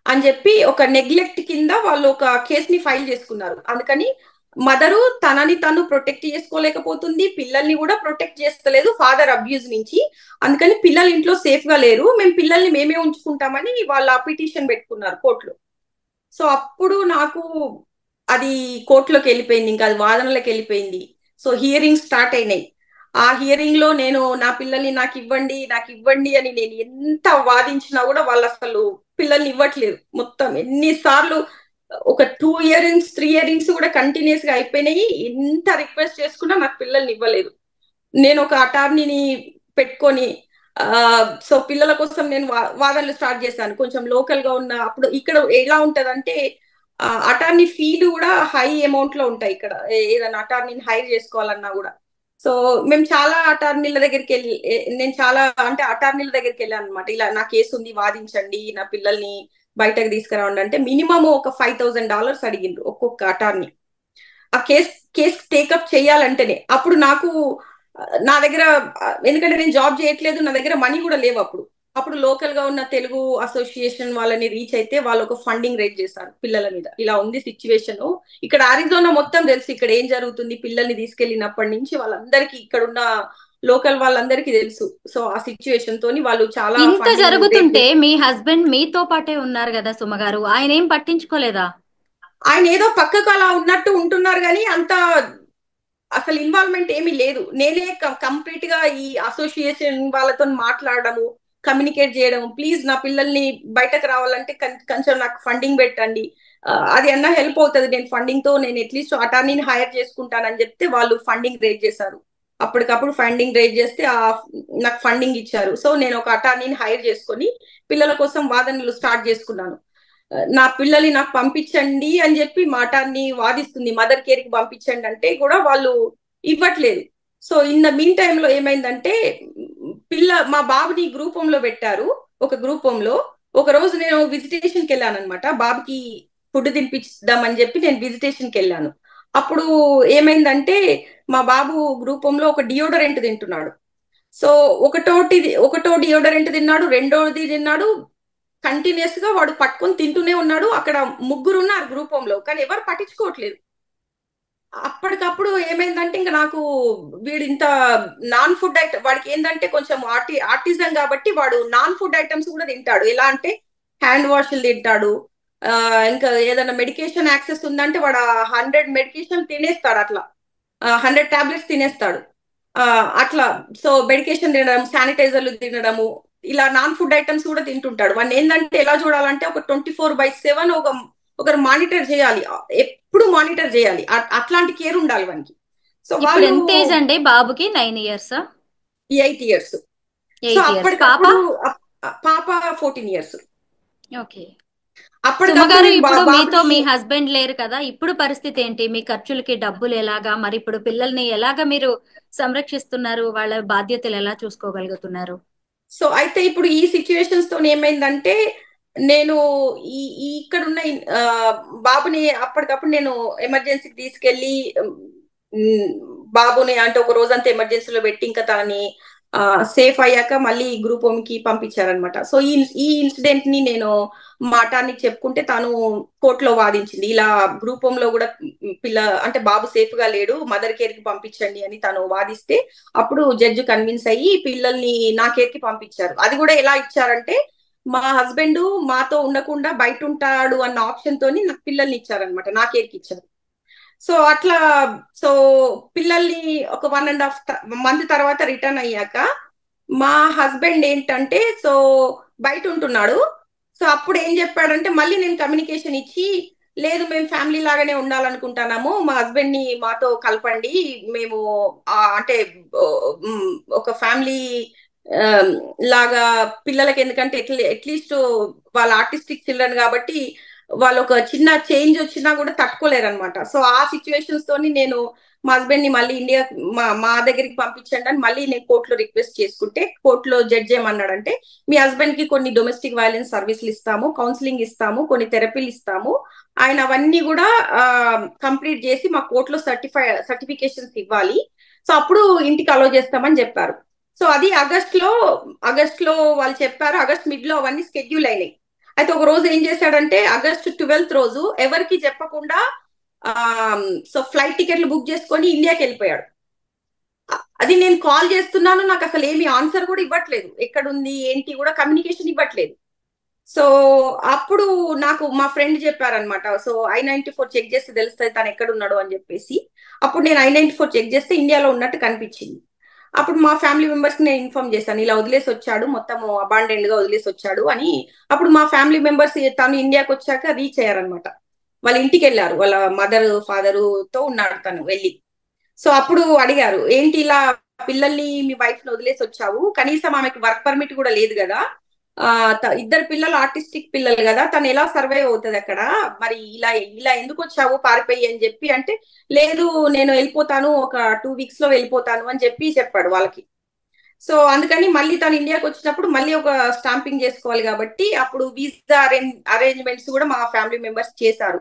అని చెప్పి ఒక నెగ్లెక్ట్ కింద వాళ్ళు ఒక కేసుని ఫైల్ చేసుకున్నారు. అందుకని మదరు తనని తను ప్రొటెక్ట్ చేసుకోలేకపోతుంది, పిల్లల్ని కూడా ప్రొటెక్ట్ చేస్తలేదు ఫాదర్ అబ్యూజ్ నుంచి, అందుకని పిల్లలు ఇంట్లో సేఫ్ గా లేరు, మేము పిల్లల్ని మేమే ఉంచుకుంటామని వాళ్ళ పిటిషన్ పెట్టుకున్నారు కోర్టులో. సో అప్పుడు నాకు అది కోర్టులోకి వెళ్ళిపోయింది, ఇంకా అది వాదనలోకి వెళ్ళిపోయింది. సో హియరింగ్ స్టార్ట్ అయినాయి. ఆ హియరింగ్ లో నేను నా పిల్లల్ని నాకు ఇవ్వండి అని నేను ఎంత వాదించినా కూడా వాళ్ళు అసలు పిల్లల్ని ఇవ్వట్లేదు. మొత్తం ఎన్నిసార్లు ఒక 2 hearings 3 hearings కూడా కంటిన్యూస్ గా అయిపోయినాయి, ఎంత రిక్వెస్ట్ చేసుకున్నా నాకు పిల్లల్ని ఇవ్వలేదు. నేను ఒక అటార్నీని పెట్టుకొని సో పిల్లల కోసం నేను వాదనలు స్టార్ట్ చేశాను. కొంచెం లోకల్ గా ఉన్న అప్పుడు ఇక్కడ ఎలా ఉంటదంటే అటార్నీ ఫీలు కూడా హై అమౌంట్ లో ఉంటాయి ఇక్కడ, ఏదైనా అటార్నీని హైర్ చేసుకోవాలన్నా కూడా. సో మేము చాలా అటార్నీల దగ్గరికి వెళ్ళి నేను చాలా అంటే అటార్నీల దగ్గరికి వెళ్ళాను అనమాట. ఇలా నా కేసు ఉంది వాదించండి, నా పిల్లల్ని బయటకు తీసుకురావండి అంటే మినిమం ఒక $5,000 అడిగిండ్రు ఒక్కొక్క అటార్నీ ఆ కేసు టేకప్ చేయాలంటేనే. అప్పుడు నాకు నా దగ్గర ఎందుకంటే నేను జాబ్ చేయట్లేదు, నా దగ్గర మనీ కూడా లేవు. అప్పుడు లోకల్ గా ఉన్న తెలుగు అసోసియేషన్ వాళ్ళని రీచ్ అయితే వాళ్ళు ఒక ఫండింగ్ రేజ్ చేశారు పిల్లల మీద. ఇలా ఉంది సిచ్యువేషన్, ఇక్కడ అరిజోనా మొత్తం తెలుసు ఇక్కడ ఏం జరుగుతుంది. పిల్లల్ని తీసుకెళ్లినప్పటి నుంచి వాళ్ళందరికీ ఇక్కడ ఉన్న లోకల్ వాళ్ళందరికీ తెలుసు. సో ఆ సిచ్యువేషన్ తోని వాళ్ళు చాలా ఇంత ఫండింగ్ రేజ్ జరుగుతుంటే మీ హస్బెండ్ మీతో పాటే ఉన్నారు కదా సుమ గారు, ఆయన ఏం పట్టించుకోలేదా? ఆయన ఏదో పక్కకు అలా ఉన్నట్టు ఉంటున్నారు కానీ అంత అసలు ఇన్వాల్వ్మెంట్ ఏమీ లేదు. నేనే కంప్లీట్ గా ఈ అసోసియేషన్ వాళ్ళతో మాట్లాడడము, కమ్యూనికేట్ చేయడం, ప్లీజ్ నా పిల్లల్ని బయటకు రావాలంటే కొంచెం నాకు ఫండింగ్ పెట్టండి, అది అన్నా హెల్ప్ అవుతుంది, నేను ఫండింగ్ తో నేను అట్లీస్ట్ అటార్నీని హైర్ చేసుకుంటానని చెప్తే వాళ్ళు ఫండింగ్ రేజ్ చేశారు. అప్పటికప్పుడు ఫండింగ్ రేజ్ చేస్తే నాకు ఫండింగ్ ఇచ్చారు. సో నేను ఒక అటార్నీని హైర్ చేసుకొని పిల్లల కోసం వాదనలు స్టార్ట్ చేసుకున్నాను. నా పిల్లల్ని నాకు పంపించండి అని చెప్పి మాటాన్ని వాదిస్తుంది. మదర్ కేర్ కి పంపించండి అంటే కూడా వాళ్ళు ఇవ్వట్లేదు. So in the mean time లో ఏమైందంటే మా బాబుని గ్రూప్ హోమ్ లో పెట్టారు. ఒక గ్రూప్ హోమ్ లో ఒక రోజు నేను విజిటేషన్ కి వెళ్ళాను అనమాట. బాబుకి ఫుడ్ తినిపిద్దామని చెప్పి నేను విజిటేషన్ కి వెళ్ళాను. అప్పుడు ఏమైందంటే మా బాబు గ్రూప్ హోమ్ లో ఒక డియోడరెంట్ తింటున్నాడు. సో ఒకటో డియోడరెంట్ తిన్నాడు, రెండోది తిన్నాడు, కంటిన్యూస్ గా వాడు పట్టుకొని తింటూనే ఉన్నాడు. అక్కడ ముగ్గురు ఉన్నారు గ్రూప్ హోమ్ లో, కానీ ఎవరు పట్టించుకోవట్లేదు. అప్పటికప్పుడు ఏమైందంటే ఇంకా నాకు వీడు ఇంత నాన్ ఫుడ్ ఐటమ్, వాడికి ఏంటంటే కొంచెం ఆర్టిజం కాబట్టి వాడు నాన్ ఫుడ్ ఐటమ్స్ కూడా తింటాడు. ఎలా అంటే హ్యాండ్ వాష్లు తింటాడు, ఇంకా ఏదైనా మెడికేషన్ యాక్సెస్ ఉందంటే వాడు 100 మెడికేషన్ తినేస్తాడు. అట్లా 100 టాబ్లెట్స్ తినేస్తాడు. అట్లా సో మెడికేషన్ తినడం, శానిటైజర్లు తినడము, ఇలా నాన్ ఫుడ్ ఐటమ్స్ కూడా తింటుంటాడు. వాడిని ఏంటంటే ఎలా చూడాలంటే ఒక 24/7 ఒకరు మానిటర్ చేయాలి, ఎప్పుడు మానిటర్ చేయాలి, అట్లాంటి కేర్ ఉండాలి వానికి. సో ఇప్పుడు వాళ్ళు ఎంత ఏజ్ అండి బాబుకి? 9 years? 8 years. So 8 years. అప్పటికప్పుడు పాప 14 years. ఓకే. సుమ అప్పటికప్పుడు గారు, నేను ఇప్పుడు మీతో బాబుని మీ హస్బెండ్ లేరు కదా, ఇప్పుడు పరిస్థితి ఏంటి? మీ ఖర్చులకి డబ్బులు ఎలాగా, మరి ఇప్పుడు పిల్లల్ని ఎలాగా మీరు సంరక్షిస్తున్నారు? వాళ్ళ బాధ్యతలు ఎలా చూసుకోగలుగుతున్నారు? సో అయితే ఇప్పుడు ఈ సిచ్యువేషన్స్ తో ఏమైందంటే నేను ఇక్కడ ఉన్న బాబుని అప్పటికప్పుడు నేను ఎమర్జెన్సీకి తీసుకెళ్లి బాబుని అంటే ఒక రోజంతా ఎమర్జెన్సీలో పెట్టి ఇంకా తనని సేఫ్ అయ్యాక మళ్ళీ గ్రూప్ హోమ్ కి పంపించారనమాట. సో ఈ ఇన్సిడెంట్ ని నేను మా అటార్నీకి చెప్పుకుంటే తను కోర్టులో వాదించింది. ఇలా గ్రూప్ హోమ్ లో కూడా అంటే బాబు సేఫ్ గా లేడు, మదర్ కేర్ కి పంపించండి అని తను వాదిస్తే అప్పుడు జడ్జి కన్విన్స్ అయ్యి పిల్లల్ని నా కేర్ కి పంపించారు. అది కూడా ఎలా ఇచ్చారంటే మా హస్బెండ్ మాతో ఉండకుండా బయట ఉంటాడు అన్న ఆప్షన్ తోని నాకు పిల్లల్ని ఇచ్చారనమాట, నా కేర్ కి ఇచ్చారు. సో అట్లా సో పిల్లల్ని ఒక 1.5 month తర్వాత రిటర్న్ అయ్యాక మా హస్బెండ్ ఏంటంటే సో బయట ఉంటున్నాడు. సో అప్పుడు ఏం చెప్పాడంటే మళ్ళీ నేను కమ్యూనికేషన్ ఇచ్చి, లేదు మేము ఫ్యామిలీ లాగానే ఉండాలనుకుంటున్నాము, మా హస్బెండ్ ని మాతో కలపండి, మేము అంటే ఒక ఫ్యామిలీ లాగా పిల్లలకి, ఎందుకంటే అట్లీస్ట్ వాళ్ళ ఆర్టిస్టిక్ చిల్డ్రన్ కాబట్టి వాళ్ళు ఒక చిన్న చేంజ్ వచ్చినా కూడా తట్టుకోలేరు అనమాట. సో ఆ సిచ్యువేషన్స్ తోని నేను మా హస్బెండ్ ని మళ్ళీ ఇండియా మా దగ్గరికి పంపించండి అని మళ్ళీ నేను కోర్టులో రిక్వెస్ట్ చేసుకుంటే కోర్టులో జడ్జి ఏమన్నాడంటే మీ హస్బెండ్ కి కొన్ని డొమెస్టిక్ వైలెన్స్ సర్వీసులు ఇస్తాము, కౌన్సిలింగ్ ఇస్తాము, కొన్ని థెరపీలు ఇస్తాము, ఆయన అవన్నీ కూడా కంప్లీట్ చేసి మా కోర్టులో సర్టిఫికేషన్స్ ఇవ్వాలి, సో అప్పుడు ఇంటికి అలో చేస్తామని చెప్పారు. సో అది ఆగస్ట్ లో వాళ్ళు చెప్పారు. ఆగస్ట్ మిడ్ లో అవన్నీ స్కెడ్యూల్ అయినాయి. అయితే ఒక రోజు ఏం చేశాడంటే ఆగస్ట్ 12th రోజు ఎవరికి చెప్పకుండా సో ఫ్లైట్ టికెట్లు బుక్ చేసుకొని ఇండియాకి వెళ్ళిపోయాడు. అది నేను కాల్ చేస్తున్నాను, నాకు అసలు ఏమి ఆన్సర్ కూడా ఇవ్వట్లేదు, ఎక్కడుంది ఏంటి కూడా కమ్యూనికేషన్ ఇవ్వట్లేదు. సో అప్పుడు నాకు మా ఫ్రెండ్ చెప్పారనమాట, సో I-94 చెక్ చేస్తే తెలుస్తుంది తను ఎక్కడున్నాడు అని చెప్పేసి. అప్పుడు నేను I-94 చెక్ చేస్తే ఇండియాలో ఉన్నట్టు కనిపించింది. అప్పుడు మా ఫ్యామిలీ మెంబర్స్ కి నేను ఇన్ఫార్మ్ చేశాను, ఇలా వదిలేసి వచ్చాడు, మొత్తం అబాండెండ్ గా వదిలేసి వచ్చాడు అని. అప్పుడు మా ఫ్యామిలీ మెంబర్స్ తను ఇండియాకి వచ్చాక రీచ్ అయ్యారనమాట. వాళ్ళ ఇంటికి వెళ్ళారు, వాళ్ళ మదర్ ఫాదర్ తో ఉన్నాడు తను వెళ్ళి. సో అప్పుడు అడిగారు, ఏంటి ఇలా పిల్లల్ని మీ వైఫ్ ని వదిలేసి వచ్చావు, కనీసం ఆమెకి వర్క్ పర్మిట్ కూడా లేదు కదా, ఇద్దరు పిల్లలు ఆర్టిస్టిక్ పిల్లలు కదా, తను ఎలా సర్వైవ్ అవుతుంది అక్కడ, మరి ఇలా ఇలా ఎందుకు వచ్చావు పారిపోయి అని చెప్పి అంటే, లేదు నేను వెళ్ళిపోతాను, ఒక 2 weeks లో వెళ్ళిపోతాను అని చెప్పాడు వాళ్ళకి. సో అందుకని మళ్ళీ తను ఇండియాకి వచ్చినప్పుడు మళ్ళీ ఒక స్టాంపింగ్ చేసుకోవాలి కాబట్టి అప్పుడు వీసా అరేంజ్మెంట్స్ కూడా మా ఫ్యామిలీ మెంబర్స్ చేశారు.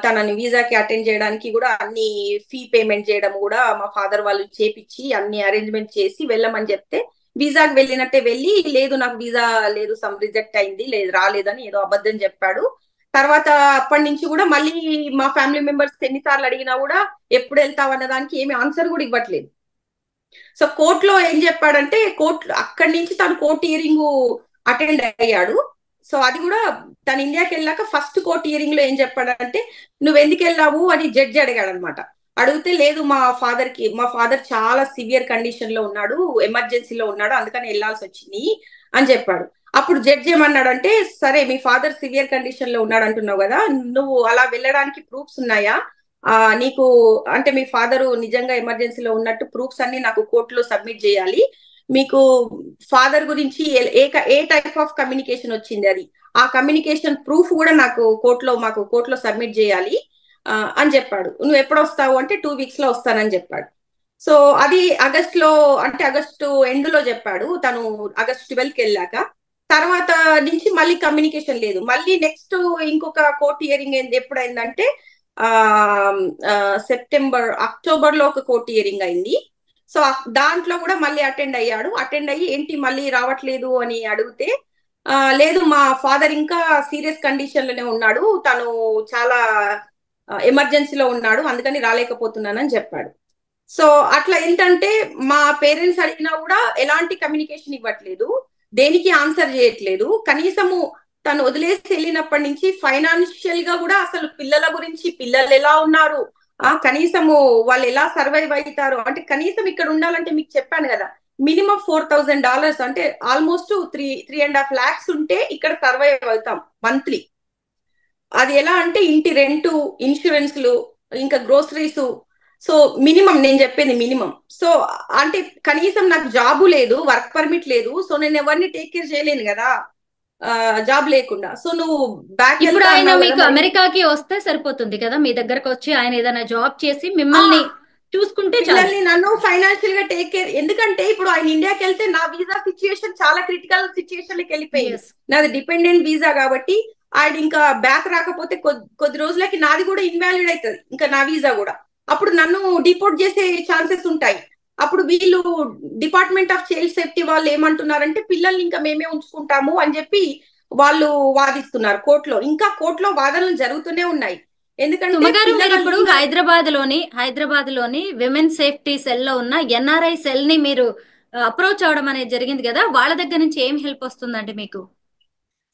తనని వీసాకి అటెండ్ చేయడానికి కూడా అన్ని ఫీ పేమెంట్ చేయడం కూడా మా ఫాదర్ వాళ్ళు చేపించి అన్ని అరేంజ్మెంట్ చేసి వెళ్ళమని చెప్తే వీసాకి వెళ్ళినట్టే వెళ్ళి, లేదు నాకు వీసా లేదు, సమ్ రిజెక్ట్ అయింది, లేదు రాలేదని ఏదో అబద్ధం చెప్పాడు. తర్వాత అప్పటి నుంచి కూడా మళ్ళీ మా ఫ్యామిలీ మెంబర్స్ ఎన్నిసార్లు అడిగినా కూడా ఎప్పుడు వెళ్తావు అన్న దానికి ఏమి ఆన్సర్ కూడా ఇవ్వట్లేదు. సో కోర్టులో ఏం చెప్పాడంటే, కోర్టు అక్కడి నుంచి తను కోర్టు హియరింగ్ అటెండ్ అయ్యాడు. సో అది కూడా తను ఇండియాకి వెళ్ళాక ఫస్ట్ కోర్ట్ హియరింగ్ లో ఏం చెప్పాడంటే, నువ్వు ఎందుకు వెళ్ళావు అని జడ్జి అడిగాడు అనమాట. అడిగితే, లేదు మా ఫాదర్ చాలా సివియర్ కండిషన్ లో ఉన్నాడు, ఎమర్జెన్సీలో ఉన్నాడు, అందుకని వెళ్ళాల్సి వచ్చింది అని చెప్పాడు. అప్పుడు జడ్జి ఏమన్నాడంటే, సరే మీ ఫాదర్ సివియర్ కండిషన్ లో ఉన్నాడు అంటున్నావు కదా, నువ్వు అలా వెళ్ళడానికి ప్రూఫ్స్ ఉన్నాయా? నీకు అంటే మీ ఫాదరు నిజంగా ఎమర్జెన్సీలో ఉన్నట్టు ప్రూఫ్స్ అన్ని నాకు కోర్టులో సబ్మిట్ చేయాలి. మీకు ఫాదర్ గురించి ఏ టైప్ ఆఫ్ కమ్యూనికేషన్ వచ్చింది, అది ఆ కమ్యూనికేషన్ ప్రూఫ్ కూడా నాకు కోర్టులో సబ్మిట్ చేయాలి అని చెప్పాడు. నువ్వు ఎప్పుడు వస్తావు అంటే 2 weeks లో వస్తానని చెప్పాడు. సో అది ఆగస్టు ఎండ్ లో చెప్పాడు. తను ఆగస్ట్ 12కి వెళ్ళాక తర్వాత నుంచి మళ్ళీ కమ్యూనికేషన్ లేదు. మళ్ళీ నెక్స్ట్ ఇంకొక కోర్ట్ హియరింగ్ ఎప్పుడైందంటే అక్టోబర్ లో ఒక కోర్ట్ హియరింగ్ అయింది. సో దాంట్లో కూడా మళ్ళీ అటెండ్ అయ్యి ఏంటి మళ్ళీ రావట్లేదు అని అడిగితే, లేదు మా ఫాదర్ ఇంకా సీరియస్ కండిషన్ లోనే ఉన్నాడు, తను చాలా ఎమర్జెన్సీలో ఉన్నాడు, అందుకని రాలేకపోతున్నానని చెప్పాడు. సో అట్లా ఏంటంటే మా పేరెంట్స్ అడిగినా కూడా ఎలాంటి కమ్యూనికేషన్ ఇవ్వట్లేదు, దేనికి ఆన్సర్ చేయట్లేదు. కనీసము తను వదిలేసి వెళ్ళినప్పటి నుంచి ఫైనాన్షియల్ గా కూడా అసలు పిల్లల గురించి, పిల్లలు ఎలా ఉన్నారు, కనీసము వాళ్ళు ఎలా సర్వైవ్ అవుతారు అంటే, కనీసం ఇక్కడ ఉండాలంటే మీకు చెప్పాను కదా, మినిమం $4,000 అంటే ఆల్మోస్ట్ 3.5 lakhs ఉంటే ఇక్కడ సర్వైవ్ అవుతాం మంత్లీ. అది ఎలా అంటే ఇంటి రెంటు, ఇన్సూరెన్స్లు, ఇంకా గ్రోసరీస్. సో మినిమం, నేను చెప్పేది మినిమం. సో అంటే కనీసం నాకు జాబు లేదు, వర్క్ పర్మిట్ లేదు, సో నేను ఎవరిని టేక్ కేర్ చేయలేను కదా జాబ్ లేకుండా. సో నువ్వు బ్యాక్ ఇప్పుడు ఆయన మీకు అమెరికాకి వస్తే సరిపోతుంది కదా, మీ దగ్గరకు వచ్చి ఆయన ఏదైనా జాబ్ చేసి మిమ్మల్ని చూసుకుంటే పిల్లల్ని నన్ను ఫైనాన్షియల్ గా టేక్ కేర్. ఎందుకంటే ఇప్పుడు ఆయన ఇండియాకి వెళ్తే నా వీసా సిచ్యుయేషన్ చాలా క్రిటికల్ సిచ్యుయేషన్ లకి వెళ్ళిపోయింది. నాది డిపెండెంట్ వీసా కాబట్టి ఆయన ఇంకా బ్యాక్ రాకపోతే కొద్ది రోజులకి నాది కూడా ఇన్వాలిడ్ అవుతుంది, ఇంకా నా వీసా కూడా. అప్పుడు నన్ను డిపోర్ట్ చేసే ఛాన్సెస్ ఉంటాయి. అప్పుడు వీళ్ళు డిపార్ట్మెంట్ ఆఫ్ చైల్డ్ సేఫ్టీ వాళ్ళు ఏమంటున్నారంటే, పిల్లల్ని ఇంకా మేమే ఉంచుకుంటాము అని చెప్పి వాళ్ళు వాదిస్తున్నారు కోర్టులో. ఇంకా కోర్టులో వాదనలు జరుగుతూనే ఉన్నాయి. ఎందుకంటే ఇప్పుడు హైదరాబాద్ లోని విమెన్ సేఫ్టీ సెల్ లో ఉన్న ఎన్ఆర్ఐ సెల్ ని మీరు అప్రోచ్ అవడం అనేది జరిగింది కదా, వాళ్ళ దగ్గర నుంచి ఏం హెల్ప్ వస్తుందండి మీకు?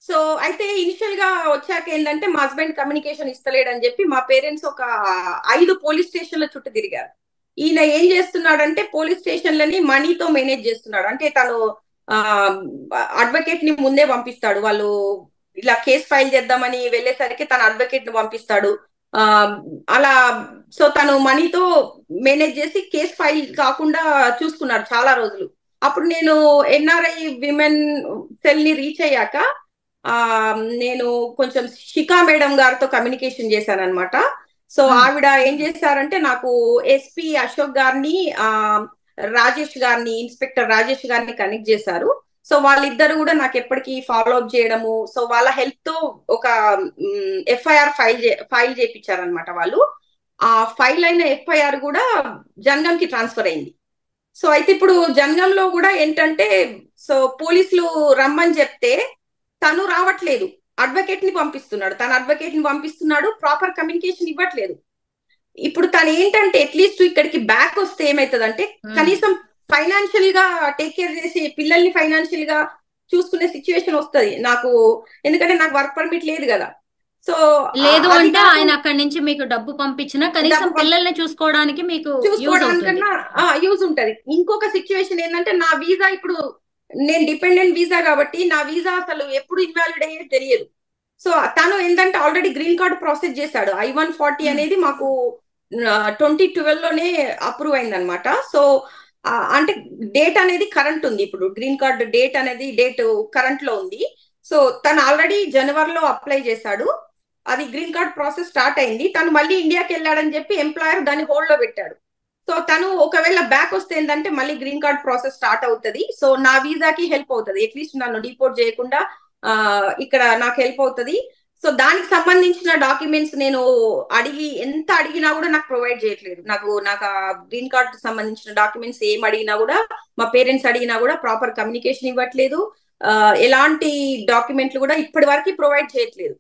సో అయితే ఇనిషియల్ గా వచ్చాక ఏంటంటే, మా హస్బెండ్ కమ్యూనికేషన్ ఇస్తలేడని చెప్పి మా పేరెంట్స్ ఒక 5 పోలీస్ స్టేషన్ల చుట్టూ తిరిగారు. ఈయన ఏం చేస్తున్నాడంటే, పోలీస్ స్టేషన్లని మనీతో మేనేజ్ చేస్తున్నాడు. అంటే తను అడ్వకేట్ ని ముందే పంపిస్తాడు. వాళ్ళు ఇలా కేసు ఫైల్ చేద్దామని వెళ్ళేసరికి తన అడ్వకేట్ ని పంపిస్తాడు. అలా సో తను మనీతో మేనేజ్ చేసి కేసు ఫైల్ కాకుండా చూసుకున్నాడు చాలా రోజులు. అప్పుడు నేను ఎన్ఆర్ఐ విమెన్ సెల్ ని రీచ్ అయ్యాక నేను కొంచెం శిఖా మేడం గారితో కమ్యూనికేషన్ చేశాను అనమాట. సో ఆవిడ ఏం చేశారంటే, నాకు ఎస్పీ అశోక్ గారిని, ఇన్స్పెక్టర్ రాజేష్ గారిని కనెక్ట్ చేశారు. సో వాళ్ళిద్దరు కూడా నాకు ఎప్పటికీ ఫాలో అప్ చేయడము, సో వాళ్ళ హెల్ప్ తో ఒక ఎఫ్ఐఆర్ ఫైల్ చేయించారనమాట వాళ్ళు. ఆ ఫైల్ అయిన ఎఫ్ఐఆర్ కూడా జనగం కి ట్రాన్స్ఫర్ అయింది. సో అయితే ఇప్పుడు జనగంలో కూడా ఏంటంటే, సో పోలీసులు రమ్మని చెప్తే తను రావట్లేదు, అడ్వకేట్ ని పంపిస్తున్నాడు, ప్రాపర్ కమ్యూనికేషన్ ఇవ్వట్లేదు. ఇప్పుడు తను ఏంటంటే, అట్లీస్ట్ ఇక్కడికి బ్యాక్ వస్తే ఏమైతుందంటే, కనీసం ఫైనాన్షియల్ గా టేక్ కేర్ చేసి పిల్లల్ని ఫైనాన్షియల్ గా చూసుకునే సిచ్యువేషన్ వస్తుంది నాకు, ఎందుకంటే నాకు వర్క్ పర్మిట్ లేదు కదా. సో లేదు అంటే ఆయన అక్కడి నుంచి మీకు డబ్బు పంపించినా కనీసం పిల్లల్ని చూసుకోవడానికి చూసుకోవడానికన్నా యూజ్ ఉంటది. ఇంకొక సిచ్యువేషన్ ఏంటంటే, నా వీసా ఇప్పుడు నేను డిపెండెంట్ వీసా కాబట్టి నా వీసా అసలు ఎప్పుడు ఇన్వాలిడ్ అయ్యేది తెలియదు. సో తను ఏంటంటే ఆల్రెడీ గ్రీన్ కార్డ్ ప్రాసెస్ చేశాడు. I-140 అనేది మాకు 2012 లోనే అప్రూవ్ అయిందనమాట. సో అంటే డేట్ అనేది కరెంట్ ఉంది, ఇప్పుడు గ్రీన్ కార్డ్ డేట్ కరెంట్ లో ఉంది. సో తను ఆల్రెడీ జనవరిలో అప్లై చేశాడు, అది గ్రీన్ కార్డ్ ప్రాసెస్ స్టార్ట్ అయింది. తను మళ్ళీ ఇండియాకి వెళ్ళాడని చెప్పి ఎంప్లాయర్ దాన్ని హోల్డ్ లో పెట్టాడు. సో తను ఒకవేళ బ్యాక్ వస్తే ఏంటంటే మళ్ళీ గ్రీన్ కార్డ్ ప్రాసెస్ స్టార్ట్ అవుతుంది. సో నా వీసాకి హెల్ప్ అవుతుంది, అట్లీస్ట్ నన్ను డిపోర్ట్ చేయకుండా ఇక్కడ నాకు హెల్ప్ అవుతుంది. సో దానికి సంబంధించిన డాక్యుమెంట్స్ నేను ఎంత అడిగినా కూడా నాకు ప్రొవైడ్ చేయట్లేదు. నాకు ఆ గ్రీన్ కార్డ్ సంబంధించిన డాక్యుమెంట్స్ ఏం అడిగినా కూడా, మా పేరెంట్స్ అడిగినా కూడా ప్రాపర్ కమ్యూనికేషన్ ఇవ్వట్లేదు. ఎలాంటి డాక్యుమెంట్లు కూడా ఇప్పటి వరకు ప్రొవైడ్ చేయట్లేదు.